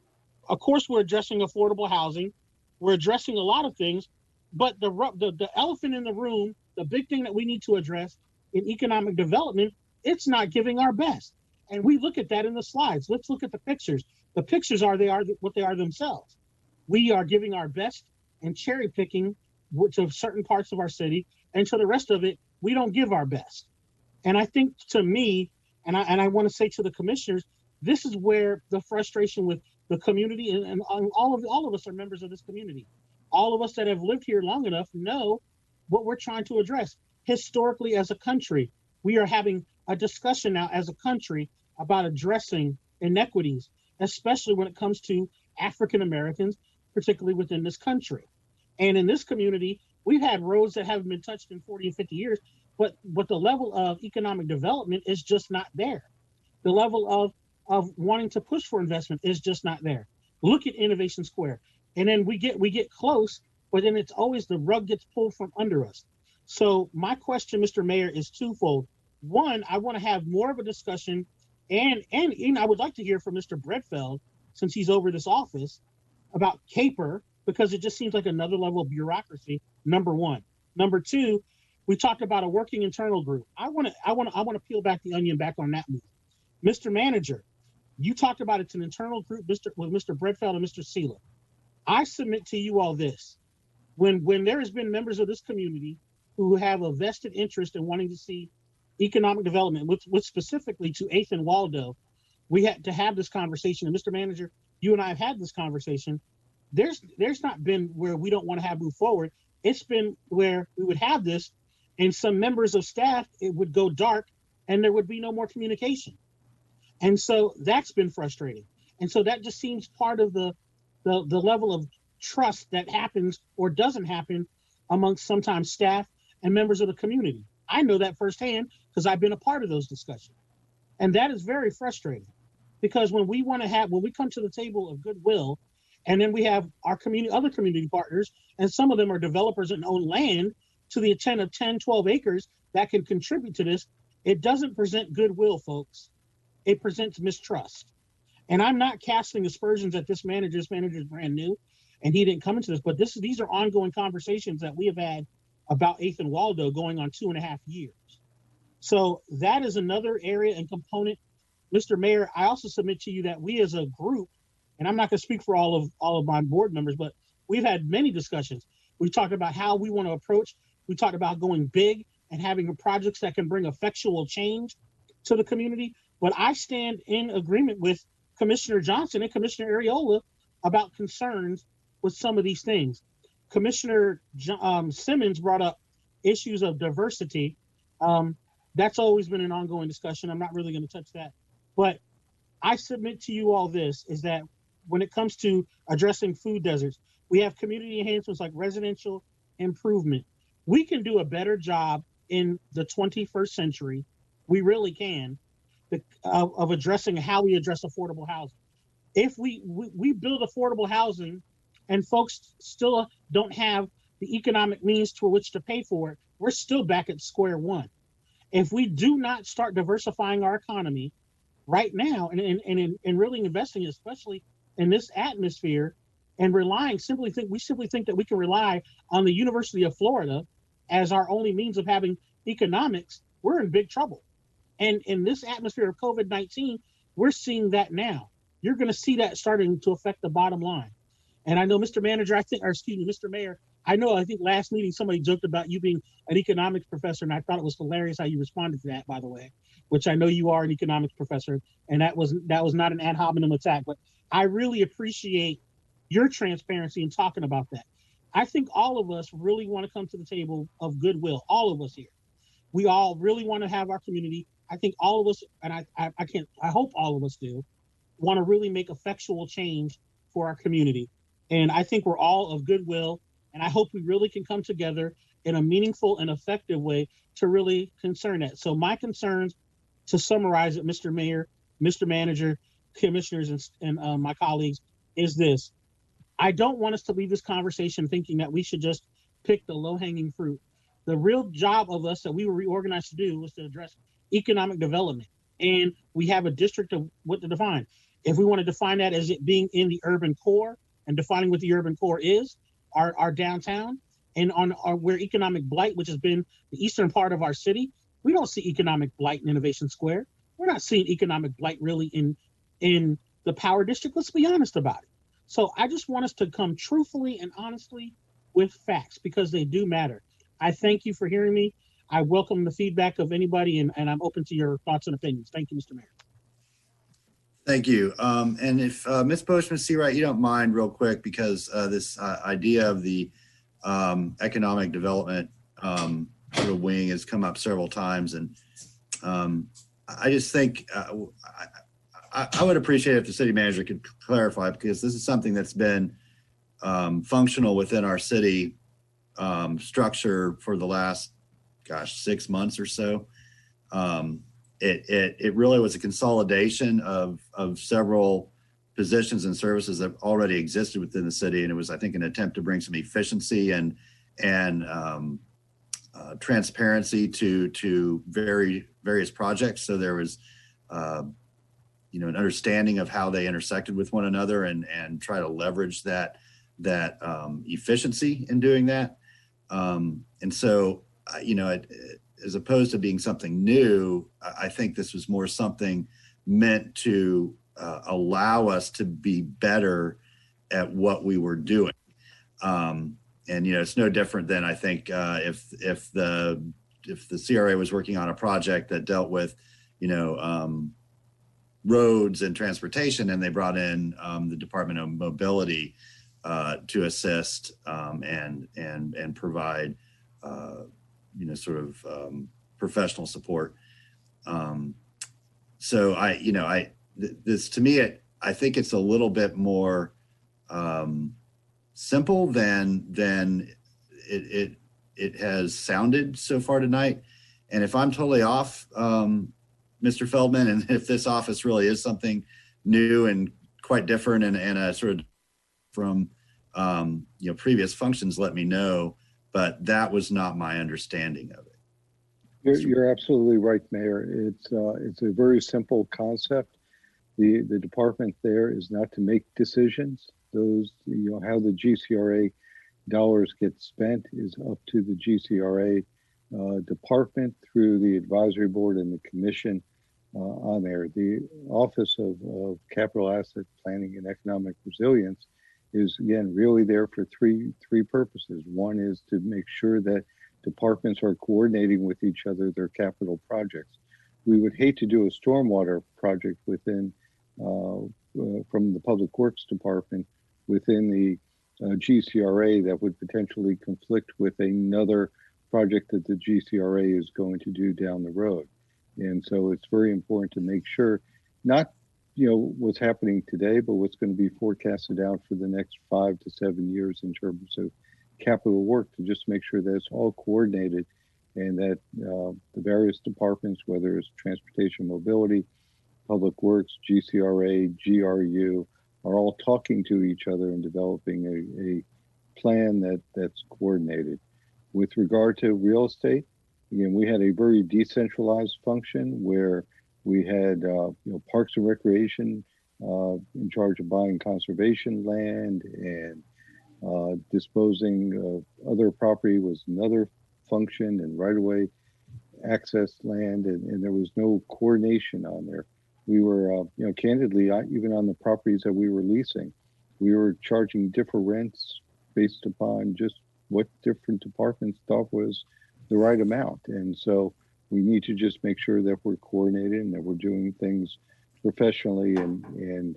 Of course, we're addressing affordable housing. We're addressing a lot of things, but the elephant in the room, the big thing that we need to address in economic development, it's not giving our best. And we look at that in the slides. Let's look at the pictures. The pictures are what they are themselves. We are giving our best and cherry picking to certain parts of our city, and to the rest of it, we don't give our best. And I think, to me, and I want to say to the commissioners, this is where the frustration with the community and all of us are members of this community. All of us that have lived here long enough know what we're trying to address. Historically, as a country, we are having a discussion now as a country about addressing inequities, especially when it comes to African Americans, particularly within this country. And in this community, we've had roads that haven't been touched in 40 and 50 years, but the level of economic development is just not there. The level of wanting to push for investment is just not there. Look at Innovation Square. And then we get close, but then it's always the rug gets pulled from under us. So my question, Mr. Mayor, is twofold. One, I want to have more of a discussion, and I would like to hear from Mr. Bredfeld, since he's over this office, about CAPER, because it just seems like another level of bureaucracy, number one. Number two, we talked about a working internal group. I want to peel back the onion back on that move. Mr. Manager, you talked about it's an internal group with Mr. Bredfeld and Mr. Sela. I submit to you all this. When there has been members of this community who have a vested interest in wanting to see economic development, with specifically to 8th and Waldo, we had to have this conversation. And Mr. Manager, you and I have had this conversation. There's not been where we don't want to have move forward. It's been where we would have this and some members of staff, it would go dark and there would be no more communication. And so that's been frustrating. And so that just seems part of the level of trust that happens or doesn't happen amongst sometimes staff and members of the community. I know that firsthand because I've been a part of those discussions. And that is very frustrating because when we come to the table of goodwill, and then we have our other community partners, and some of them are developers and own land to the extent of 10, 12 acres that can contribute to this. It doesn't present goodwill, folks. It presents mistrust. And I'm not casting aspersions at this manager. This manager is brand new, and he didn't come into this. But these are ongoing conversations that we have had about 8th and Waldo going on 2.5 years. So that is another area and component. Mr. Mayor, I also submit to you that we as a group, and I'm not going to speak for all of my board members, but we've had many discussions. We talked about how we want to approach. We talked about going big and having projects that can bring effectual change to the community. But I stand in agreement with Commissioner Johnson and Commissioner Ariola about concerns with some of these things. Commissioner Simmons brought up issues of diversity. That's always been an ongoing discussion. I'm not really going to touch that. But I submit to you all this, is that when it comes to addressing food deserts, we have community enhancements like residential improvement. We can do a better job in the 21st century. We really can, of addressing how we address affordable housing. If we build affordable housing and folks still don't have the economic means to which to pay for it, we're still back at square one. If we do not start diversifying our economy right now and really investing, especially in this atmosphere, and we simply think that we can rely on the University of Florida as our only means of having economics, we're in big trouble. And in this atmosphere of COVID-19, we're seeing that now. You're going to see that starting to affect the bottom line. And I know, Mr. Manager, Mr. Mayor, I know, I think last meeting somebody joked about you being an economics professor, and I thought it was hilarious how you responded to that, by the way, which I know you are an economics professor, and that was not an ad hominem attack, but I really appreciate your transparency in talking about that. I think all of us really want to come to the table of goodwill, all of us here. We all really want to have our community. I think all of us, and I hope all of us do, want to really make effectual change for our community. And I think we're all of goodwill, and I hope we really can come together in a meaningful and effective way to really concern that. So my concerns, to summarize it, Mr. Mayor, Mr. Manager, commissioners, and my colleagues, is this. I don't want us to leave this conversation thinking that we should just pick the low-hanging fruit. The real job of us that we were reorganized to do was to address economic development. And we have a district of what to define. If we want to define that as it being in the urban core and defining what the urban core is, our downtown, and on where economic blight, which has been the eastern part of our city, we don't see economic blight in Innovation Square. We're not seeing economic blight really in the Power District. Let's be honest about it. So I just want us to come truthfully and honestly with facts, because they do matter. I thank you for hearing me. I welcome the feedback of anybody, and I'm open to your thoughts and opinions. Thank you, Mr. Mayor. Thank you. And if Ms. Boschman Seawright, you don't mind real quick, because this idea of the economic development sort of wing has come up several times. And I just think I would appreciate if the city manager could clarify, because this is something that's been functional within our city structure for the last, 6 months or so. It really was a consolidation of several positions and services that already existed within the city, and it was, I think, an attempt to bring some efficiency and transparency to various projects. So there was, an understanding of how they intersected with one another, and try to leverage that efficiency in doing that. And so, as opposed to being something new, I think this was more something meant to allow us to be better at what we were doing. And it's no different than, I think, if the CRA was working on a project that dealt with, roads and transportation, and they brought in the Department of Mobility to assist and provide professional support. So this to me, I think it's a little bit more simple than it has sounded so far tonight. And if I'm totally off, Mr. Feldman, and if this office really is something new and quite different and a sort of from previous functions, let me know. But that was not my understanding of it. You're absolutely right, Mayor. It's a very simple concept. The department there is not to make decisions. Those, how the GCRA dollars get spent is up to the GCRA department through the advisory board and the commission on there. The Office of Capital Asset Planning and Economic Resilience is, again, really there for three purposes. One is to make sure that departments are coordinating with each other their capital projects. We would hate to do a stormwater project within from the Public Works Department within the GCRA that would potentially conflict with another project that the GCRA is going to do down the road. And so it's very important to make sure, not what's happening today, but what's going to be forecasted out for the next 5 to 7 years in terms of capital work, to just make sure that it's all coordinated and that the various departments, whether it's transportation, mobility, public works, GCRA, GRU, are all talking to each other and developing a plan that's coordinated. With regard to real estate, again, we had a very decentralized function where we had Parks and Recreation in charge of buying conservation land, and disposing of other property was another function, and right-of-way access land, and there was no coordination on there. We were, candidly, even on the properties that we were leasing, we were charging different rents based upon just what different departments thought was the right amount. And so we need to just make sure that we're coordinated and that we're doing things professionally and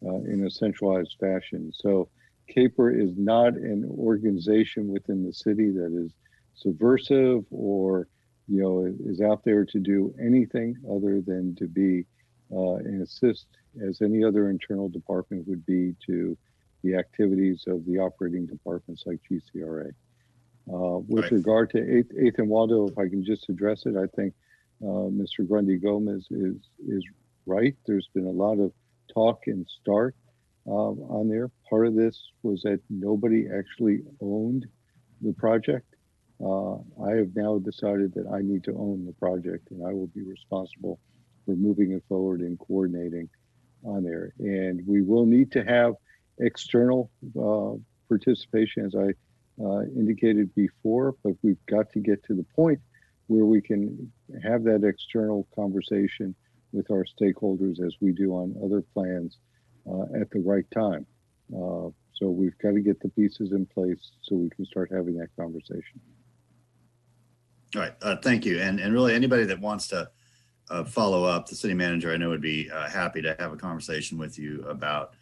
in a centralized fashion. So CAPER is not an organization within the city that is subversive or, you know, is out there to do anything other than to be and assist as any other internal department would be to the activities of the operating departments like GCRA. With regard to 8th and Waldo, if I can just address it, I think Mr. Grundy Gomez is right. There's been a lot of talk and start on there. Part of this was that nobody actually owned the project. I have now decided that I need to own the project, and I will be responsible for moving it forward and coordinating on there. And we will need to have external participation, as I indicated before, but we've got to get to the point where we can have that external conversation with our stakeholders as we do on other plans at the right time. So we've got to get the pieces in place so we can start having that conversation. All right, thank you. And really anybody that wants to follow up, the city manager I know would be happy to have a conversation with you about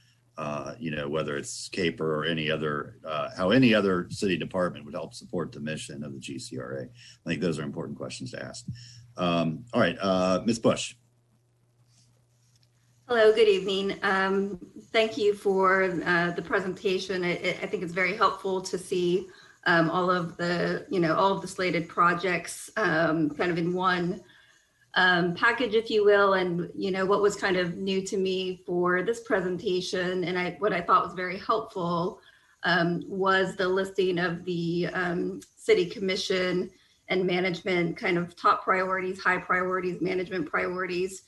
you know, whether it's CAPER or any other, how any other city department would help support the mission of the GCRA. I think those are important questions to ask. All right, Ms. Bush. Hello, good evening. Thank you for the presentation. I think it's very helpful to see all of the, you know, all of the slated projects kind of in one package, if you will. And, you know, what was kind of new to me for this presentation and what I thought was very helpful was the listing of the city commission and management kind of top priorities, high priorities, management priorities.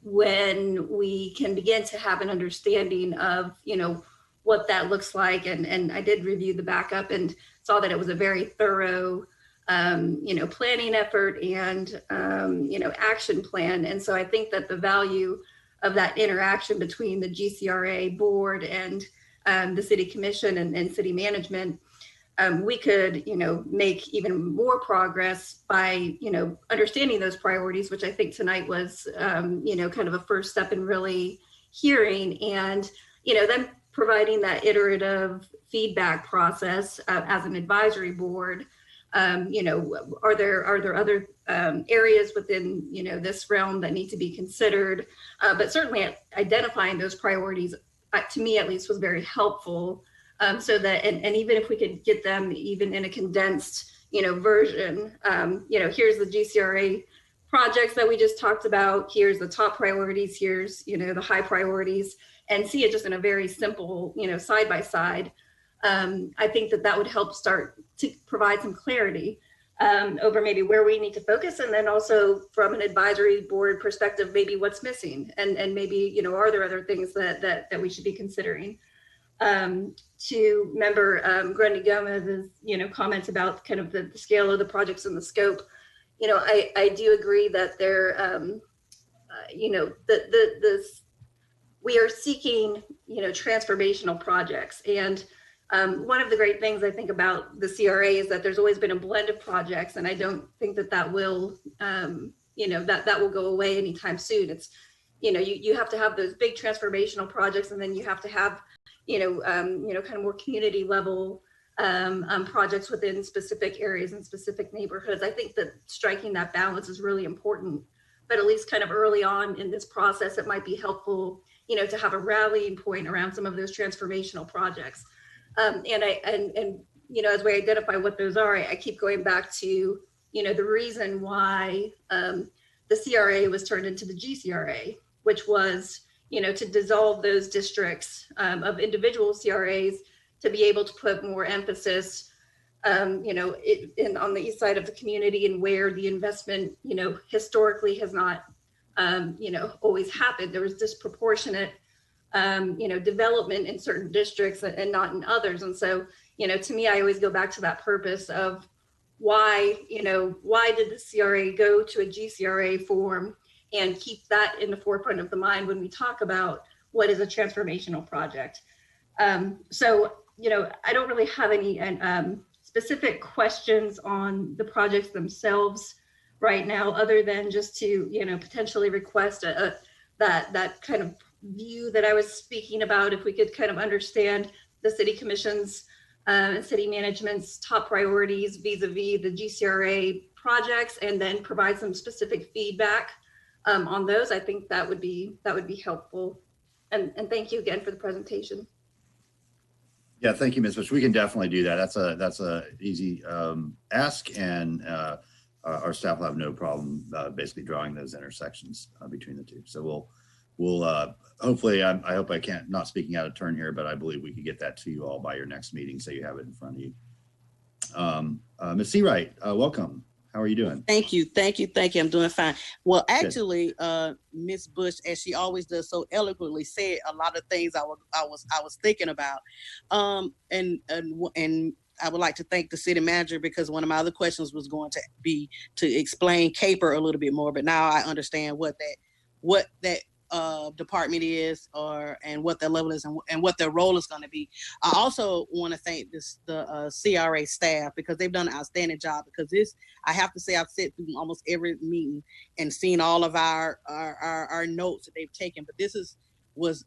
When we can begin to have an understanding of, you know, what that looks like. And I did review the backup and saw that it was a very thorough, you know, planning effort and, you know, action plan. And so I think that the value of that interaction between the GCRA board and the city commission and city management, we could, you know, make even more progress by, you know, understanding those priorities, which I think tonight was, you know, kind of a first step in really hearing and, you know, then providing that iterative feedback process as an advisory board. You know, are there other areas within, you know, this realm that need to be considered? But certainly identifying those priorities, to me at least, was very helpful. So that, and even if we could get them even in a condensed, you know, version, you know, here's the GCRA projects that we just talked about, here's the top priorities, here's, you know, the high priorities, and see it just in a very simple, you know, side by side. I think that would help start to provide some clarity over maybe where we need to focus. And then also from an advisory board perspective, maybe what's missing and maybe, you know, are there other things that we should be considering? To member Grundy Gomez's, you know, comments about kind of the scale of the projects and the scope, you know, I do agree that there, you know, we are seeking, you know, transformational projects. And one of the great things I think about the CRA is that there's always been a blend of projects, and I don't think that will, you know, that will go away anytime soon. It's, you know, you have to have those big transformational projects, and then you have to have, you know, kind of more community level projects within specific areas and specific neighborhoods. I think that striking that balance is really important, but at least kind of early on in this process, it might be helpful, you know, to have a rallying point around some of those transformational projects. And you know, as we identify what those are, I keep going back to, you know, the reason why the CRA was turned into the GCRA, which was, you know, to dissolve those districts of individual CRAs to be able to put more emphasis, you know, on the east side of the community and where the investment, you know, historically has not, you know, always happened. There was disproportionate, you know, development in certain districts and not in others. And so, you know, to me, I always go back to that purpose of why, you know, why did the CRA go to a GCRA form, and keep that in the forefront of the mind when we talk about what is a transformational project. So I don't really have any specific questions on the projects themselves right now, other than just to, potentially request that kind of view that I was speaking about. If we could kind of understand the city commission's and city management's top priorities vis-a-vis the GCRA projects, and then provide some specific feedback on those, I think that would be helpful. And thank you again for the presentation. Yeah, thank you, Ms. Bush. We can definitely do that. That's a easy ask, and our staff will have no problem basically drawing those intersections between the two. So we'll hopefully, I hope I can't, not speaking out of turn here, but I believe we could get that to you all by your next meeting, so you have it in front of you. Ms. Seawright, welcome. How are you doing? Thank you. I'm doing fine. Well, actually, Ms. Bush, as she always does so eloquently, said a lot of things I was thinking about. And I would like to thank the city manager, because one of my other questions was going to be to explain CAPER a little bit more, but now I understand what that department is, and what their level is, and what their role is going to be. I also want to thank the CRA staff, because they've done an outstanding job, because I have to say, I've sat through almost every meeting and seen all of our notes that they've taken, but this was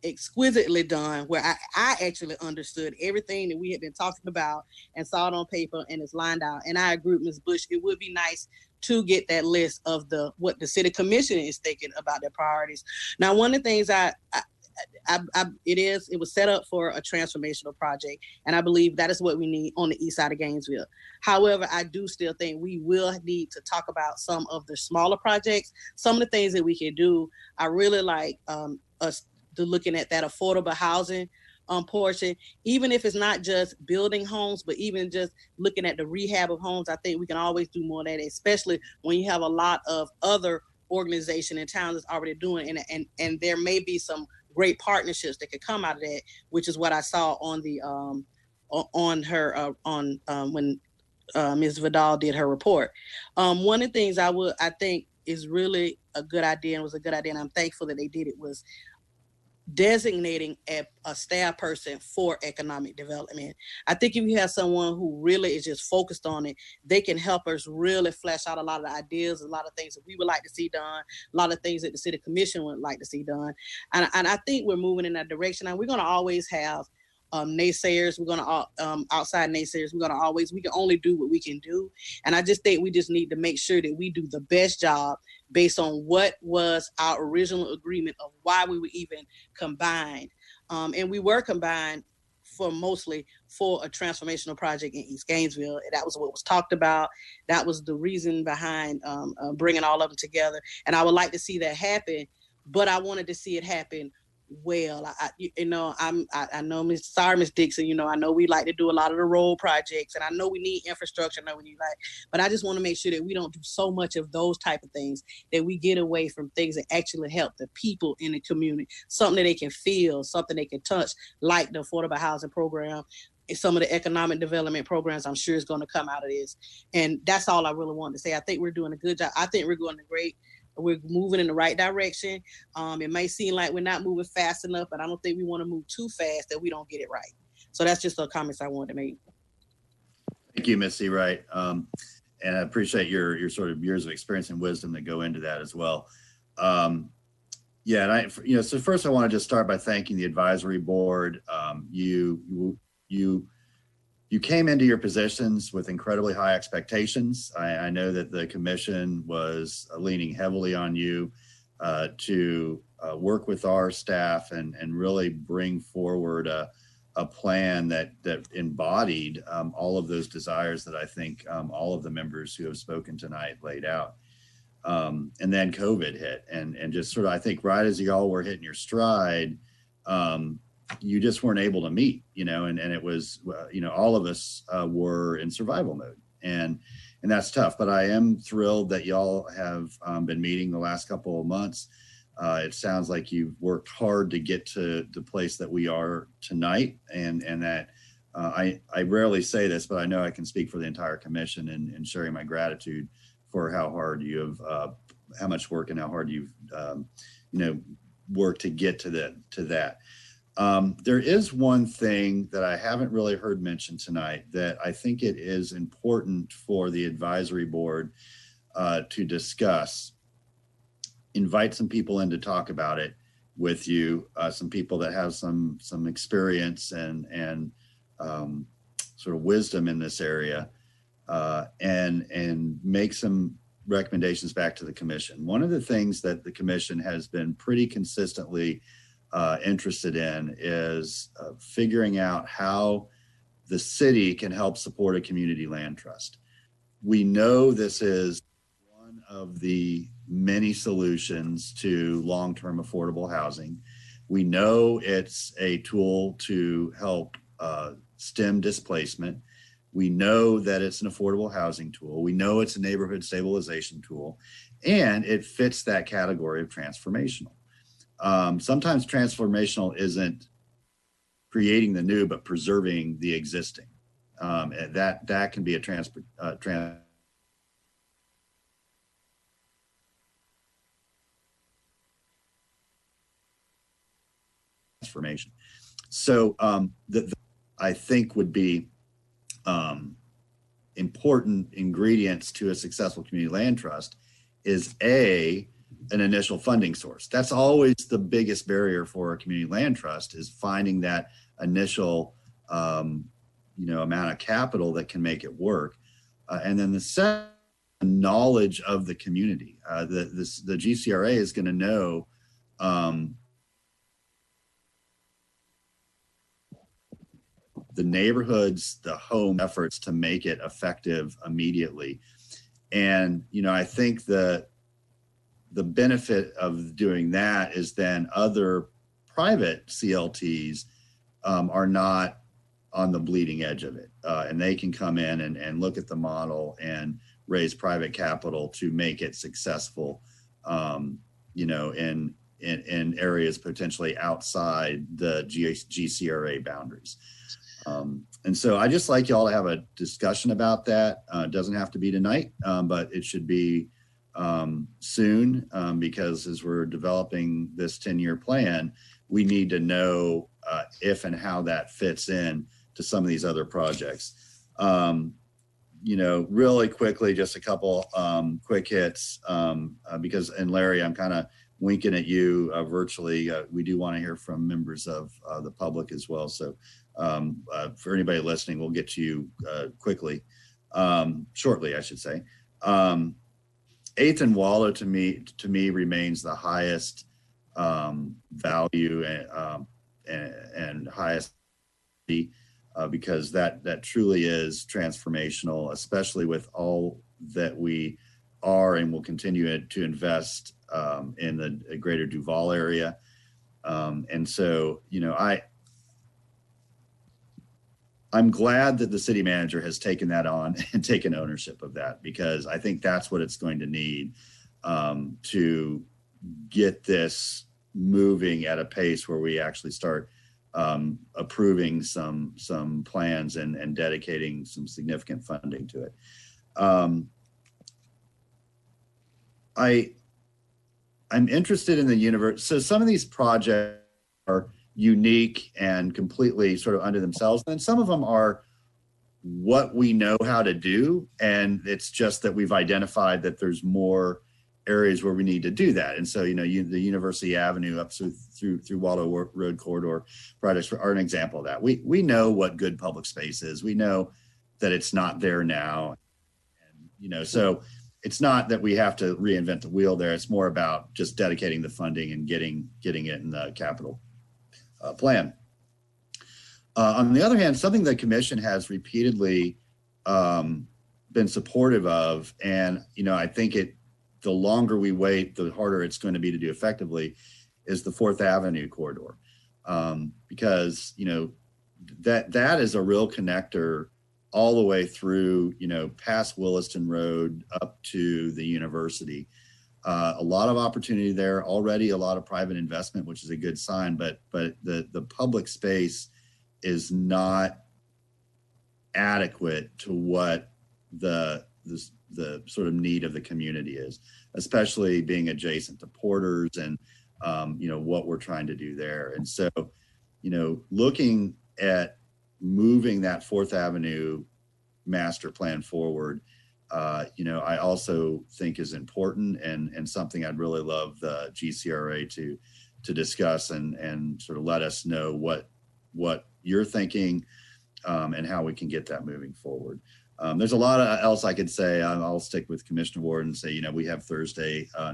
exquisitely done, where I actually understood everything that we had been talking about and saw it on paper, and it's lined out. And I agree with Ms. Bush, it would be nice to get that list of what the city commission is thinking about their priorities. Now, one of the things it was set up for a transformational project, and I believe that is what we need on the east side of Gainesville. However, I do still think we will need to talk about some of the smaller projects, some of the things that we can do. I really like us looking at that affordable housing portion, even if it's not just building homes, but even just looking at the rehab of homes. I think we can always do more of that, especially when you have a lot of other organization in town that's already doing it, and there may be some great partnerships that could come out of that, which is what I saw on the when Ms. Vidal did her report. One of the things I think is really a good idea, and was a good idea, and I'm thankful that they did it, was designating a staff person for economic development. I think if you have someone who really is just focused on it, they can help us really flesh out a lot of the ideas, a lot of things that we would like to see done, a lot of things that the city commission would like to see done. And I think we're moving in that direction. And we're going to always have naysayers. We're going to outside naysayers. We can only do what we can do. And I just think we just need to make sure that we do the best job based on what was our original agreement of why we were even combined. And we were combined mostly for a transformational project in East Gainesville. And that was what was talked about. That was the reason behind bringing all of them together. And I would like to see that happen, but I wanted to see it happen well. I know Ms. Dixon, I know we like to do a lot of the road projects, and I know we need infrastructure, but I just want to make sure that we don't do so much of those type of things that we get away from things that actually help the people in the community, something that they can feel, something they can touch, like the affordable housing program. Some of the economic development programs, I'm sure, is going to come out of this. And that's all I really wanted to say. I think we're doing a good job. I think we're going we're moving in the right direction. It may seem like we're not moving fast enough, but I don't think we want to move too fast that we don't get it right. So that's just the comments I wanted to make. Thank you, Ms. Seawright. And I appreciate your sort of years of experience and wisdom that go into that as well. Yeah, and so first I want to just start by thanking the advisory board. You came into your positions with incredibly high expectations. I know that the commission was leaning heavily on you to work with our staff and really bring forward a plan that embodied all of those desires that I think all of the members who have spoken tonight laid out. And then COVID hit, and just sort of, I think right as y'all were hitting your stride, you just weren't able to meet, and it was, all of us were in survival mode, and that's tough. But I am thrilled that y'all have been meeting the last couple of months. It sounds like you've worked hard to get to the place that we are tonight, and that I rarely say this, but I know I can speak for the entire commission in sharing my gratitude for how hard you have, how much work and how hard you've, worked to get to that. There is one thing that I haven't really heard mentioned tonight that I think it is important for the advisory board to discuss. Invite some people in to talk about it with you, some people that have some experience and sort of wisdom in this area, and make some recommendations back to the commission. One of the things that the commission has been pretty consistently interested in is figuring out how the city can help support a community land trust. We know this is one of the many solutions to long-term affordable housing. We know it's a tool to help stem displacement. We know that it's an affordable housing tool. We know it's a neighborhood stabilization tool, and it fits that category of transformational. Sometimes transformational isn't creating the new, but preserving the existing. And that can be a transformation. So I think would be important ingredients to a successful community land trust is an initial funding source. That's always the biggest barrier for a community land trust, is finding that initial amount of capital that can make it work. And then the second, knowledge of the community. The GCRA is going to know the neighborhoods, the home efforts to make it effective immediately. And, I think the benefit of doing that is then other private CLTs are not on the bleeding edge of it. And they can come in and look at the model and raise private capital to make it successful, in areas potentially outside the GCRA boundaries. And so I just like y'all to have a discussion about that. It doesn't have to be tonight, but it should be soon, because as we're developing this 10-year plan, we need to know if and how that fits in to some of these other projects. Really quickly, just a couple quick hits, because, and Larry, I'm kind of winking at you virtually. We do want to hear from members of the public as well. So for anybody listening, we'll get to you quickly, shortly, I should say. 8th and Wallow to me remains the highest value and highest, because that truly is transformational, especially with all that we are and will continue to invest in the greater Duval area. And so, I'm glad that the city manager has taken that on and taken ownership of that, because I think that's what it's going to need to get this moving at a pace where we actually start approving some plans and dedicating some significant funding to it. I'm interested in the universe. So some of these projects are unique and completely sort of unto themselves. And some of them are what we know how to do. And it's just that we've identified that there's more areas where we need to do that. And so, the University Avenue up through Wallow Road corridor projects are an example of that. We know what good public space is. We know that it's not there now. And, so it's not that we have to reinvent the wheel there. It's more about just dedicating the funding and getting it in the capital plan. On the other hand, something the commission has repeatedly been supportive of, and I think the longer we wait, the harder it's going to be to do effectively, is the 4th Avenue corridor, because that is a real connector all the way through past Williston Road up to the university. A lot of opportunity there already, a lot of private investment, which is a good sign, but the public space is not adequate to what the sort of need of the community is, especially being adjacent to Porters and what we're trying to do there. And so looking at moving that 4th Avenue master plan forward, I also think is important and something I'd really love the GCRA to discuss and sort of let us know what you're thinking and how we can get that moving forward. There's a lot else I could say. I'll stick with Commissioner Ward and say, we have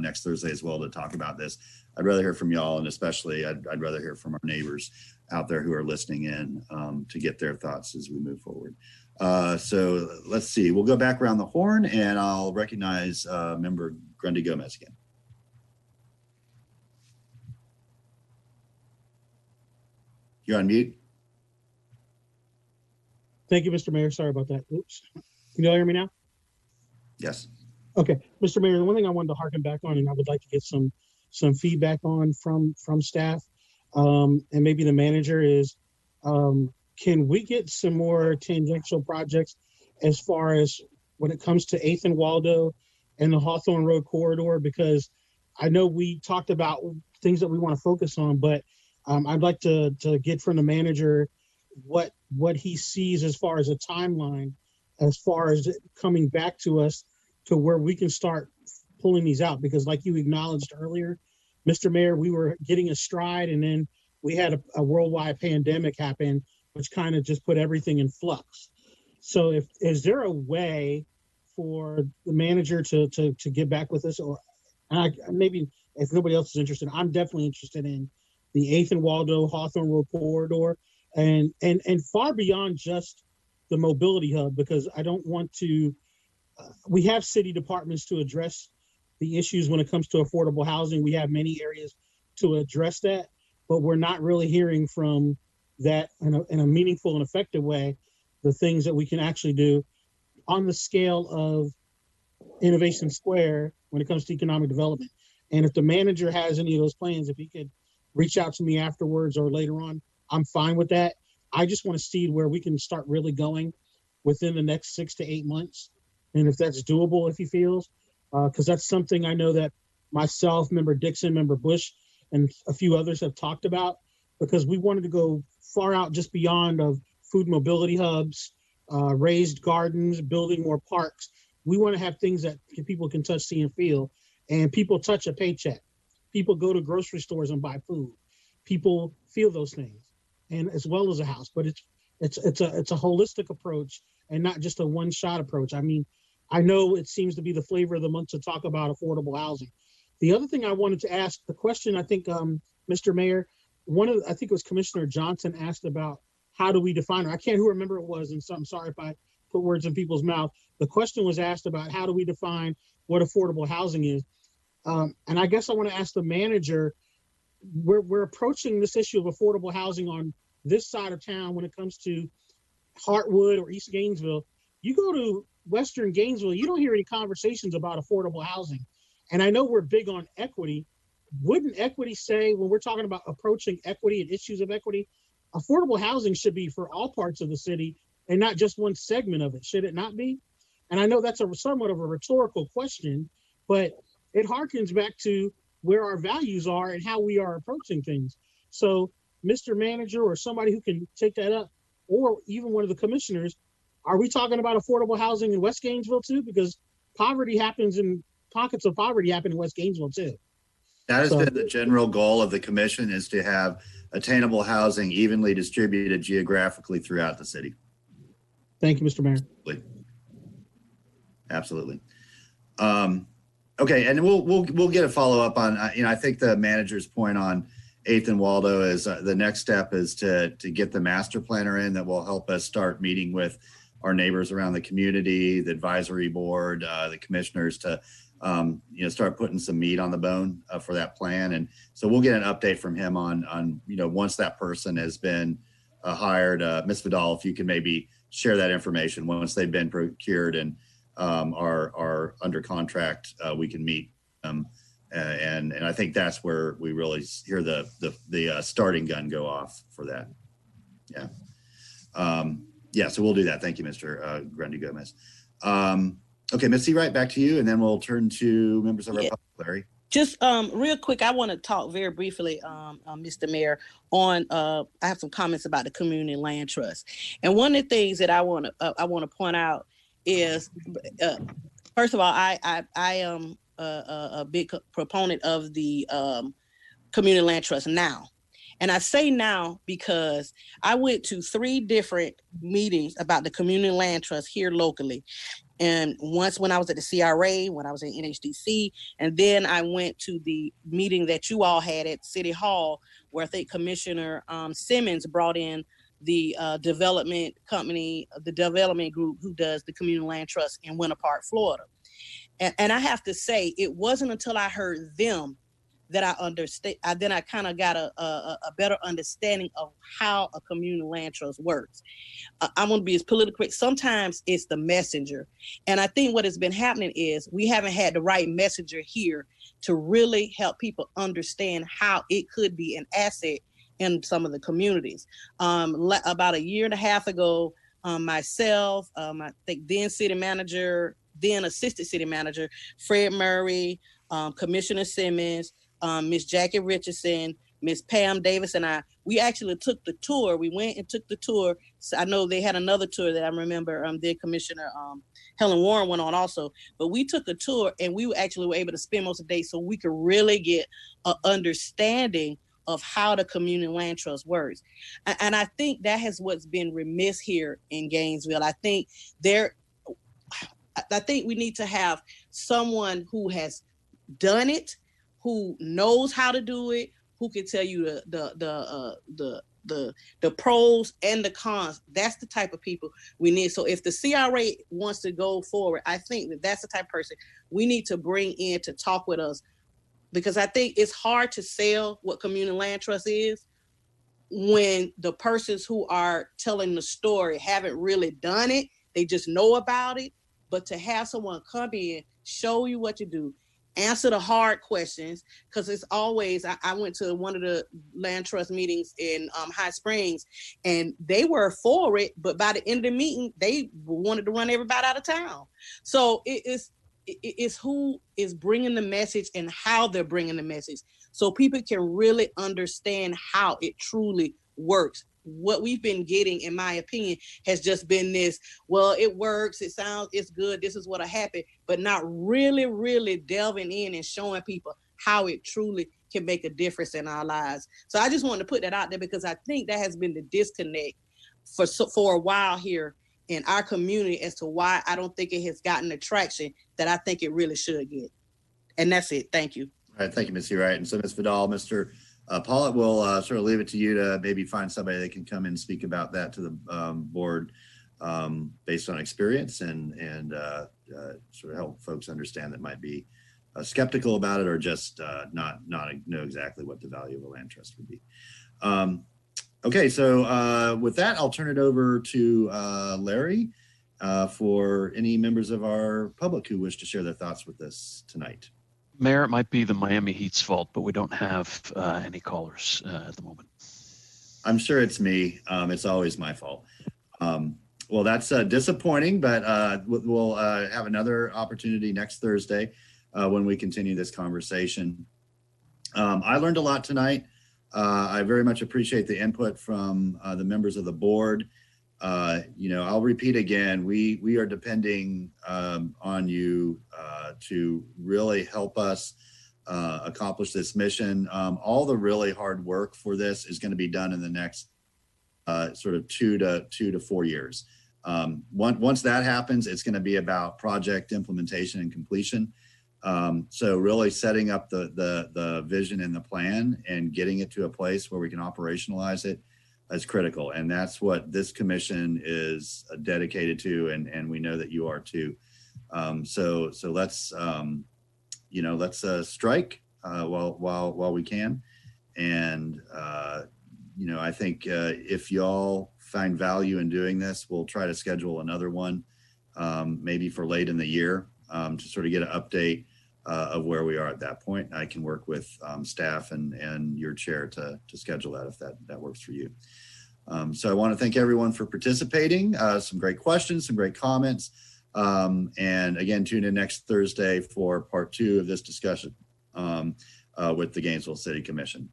next Thursday as well to talk about this. I'd rather hear from y'all, and especially I'd rather hear from our neighbors out there who are listening in to get their thoughts as we move forward. So let's see. We'll go back around the horn, and I'll recognize Member Grundy Gomez again. You're on mute. Thank you, Mr. Mayor. Sorry about that. Oops. Can you all hear me now? Yes. Okay, Mr. Mayor, the one thing I wanted to harken back on, and I would like to get some feedback on from staff and maybe the manager is, can we get some more tangential projects as far as when it comes to 8th and Waldo and the Hawthorne Road corridor? Because I know we talked about things that we want to focus on, but I'd like to get from the manager what he sees as far as a timeline, as far as it coming back to us to where we can start pulling these out. Because like you acknowledged earlier, Mr. Mayor, we were getting a stride, and then we had a worldwide pandemic happen, which kind of just put everything in flux. So is there a way for the manager to get back with us? Or maybe if nobody else is interested, I'm definitely interested in the 8th and Waldo Hawthorne Road corridor and far beyond just the mobility hub, because I don't want to, we have city departments to address the issues when it comes to affordable housing. We have many areas to address that, but we're not really hearing from that in a meaningful and effective way, the things that we can actually do on the scale of Innovation Square when it comes to economic development. And if the manager has any of those plans, if he could reach out to me afterwards or later on, I'm fine with that. I just want to see where we can start really going within the next 6 to 8 months. And if that's doable, if he feels, because that's something I know that myself, Member Dixon, Member Bush, and a few others have talked about, because we wanted to go far out just beyond of food mobility hubs, raised gardens, building more parks. We want to have things that people can touch, see, and feel. And people touch a paycheck. People go to grocery stores and buy food. People feel those things, and as well as a house. But it's a holistic approach and not just a one-shot approach. I mean, I know it seems to be the flavor of the month to talk about affordable housing. The other thing I wanted to ask, the question I think, Mr. Mayor, I think it was Commissioner Johnson asked about how do we define it. I can't remember it was, and so I'm sorry if I put words in people's mouth. The question was asked about how do we define what affordable housing is. And I guess I want to ask the manager, we're approaching this issue of affordable housing on this side of town when it comes to Hartwood or East Gainesville. You go to Western Gainesville, you don't hear any conversations about affordable housing. And I know we're big on equity. Wouldn't equity say, when we're talking about approaching equity and issues of equity, affordable housing should be for all parts of the city and not just one segment of it, should it not be? And I know that's somewhat of a rhetorical question, but it harkens back to where our values are and how we are approaching things. So, Mr. Manager, or somebody who can take that up, or even one of the commissioners, are we talking about affordable housing in West Gainesville too? Because pockets of poverty happen in West Gainesville too. That has been the general goal of the commission, is to have attainable housing evenly distributed geographically throughout the city. Thank you, Mr. Mayor. Absolutely. Okay, and we'll get a follow up on. I think the manager's point on 8th and Waldo is the next step is to get the master planner in that will help us start meeting with our neighbors around the community, the advisory board, the commissioners to start putting some meat on the bone for that plan. And so we'll get an update from him on once that person has been hired. Ms. Vidal, if you can maybe share that information once they've been procured and are under contract, we can meet. And I think that's where we really hear the starting gun go off for that. Yeah. So we'll do that. Thank you, Mr. Grundy Gomez. Okay, Ms. Seawright, back to you, and then we'll turn to members of our public. Larry. Just real quick, I want to talk very briefly, Mr. Mayor, on I have some comments about the community land trust. And one of the things that I want to point out is, first of all, I am a big proponent of the community land trust now. And I say now because I went to 3 different meetings about the community land trust here locally. And once when I was at the CRA, when I was in NHDC, and then I went to the meeting that you all had at City Hall, where I think Commissioner Simmons brought in the development company, the development group who does the community land trust in Winter Park, Florida. And I have to say, it wasn't until I heard them that I understand. Then I kind of got a better understanding of how a community land trust works. I want to be as politically correct. Sometimes it's the messenger. And I think what has been happening is we haven't had the right messenger here to really help people understand how it could be an asset in some of the communities. About a year and a half ago, myself, I think then city manager, then assistant city manager, Fred Murray, Commissioner Simmons, Miss Jackie Richardson, Miss Pam Davis, and we actually took the tour. We went and took the tour. So I know they had another tour that I remember their Commissioner Helen Warren went on also. But we took a tour and we actually were able to spend most of the day so we could really get an understanding of how the community land trust works. And I think that has what's been remiss here in Gainesville. I think we need to have someone who has done it, who knows how to do it, who can tell you the pros and the cons. That's the type of people we need. So if the CRA wants to go forward, I think that's the type of person we need to bring in to talk with us, because I think it's hard to sell what community land trust is when the persons who are telling the story haven't really done it. They just know about it. But to have someone come in, show you what to do, answer the hard questions, because it's always, I went to one of the land trust meetings in Hot Springs, and they were for it, but by the end of the meeting, they wanted to run everybody out of town. So it's who is bringing the message and how they're bringing the message, so people can really understand how it truly works. What we've been getting, in my opinion, has just been this, well, it works, it sounds, it's good, this is what'll happen, but not really, really delving in and showing people how it truly can make a difference in our lives. So I just wanted to put that out there, because I think that has been the disconnect for a while here in our community as to why I don't think it has gotten the traction that I think it really should get. And that's it. Thank you. All right, thank you, Ms. Wright. And so, Ms. Vidal, Mr. Paulett, we'll sort of leave it to you to maybe find somebody that can come and speak about that to the board based on experience and sort of help folks understand that might be skeptical about it, or just not know exactly what the value of a land trust would be. Okay, so with that, I'll turn it over to Larry for any members of our public who wish to share their thoughts with us tonight. Mayor, it might be the Miami Heat's fault, but we don't have any callers at the moment. I'm sure it's me. It's always my fault. Well, that's disappointing, but we'll have another opportunity next Thursday when we continue this conversation. I learned a lot tonight. I very much appreciate the input from the members of the board. I'll repeat again, we are depending on you to really help us accomplish this mission. All the really hard work for this is going to be done in the next sort of 2 to 4 years. Once that happens, it's going to be about project implementation and completion. So really setting up the vision and the plan and getting it to a place where we can operationalize it is critical. And that's what this commission is dedicated to. And we know that you are too. So let's, let's strike while we can. And, I think if y'all find value in doing this, we'll try to schedule another one, maybe for late in the year, to sort of get an update of where we are at that point. I can work with staff and your chair to schedule that if that works for you. So I want to thank everyone for participating. Some great questions, some great comments. And again, tune in next Thursday for part 2 of this discussion with the Gainesville City Commission.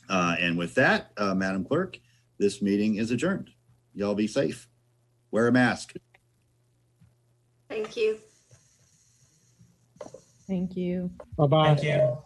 And with that, Madam Clerk, this meeting is adjourned. Y'all be safe. Wear a mask. Thank you. Thank you. Bye-bye. Thank you.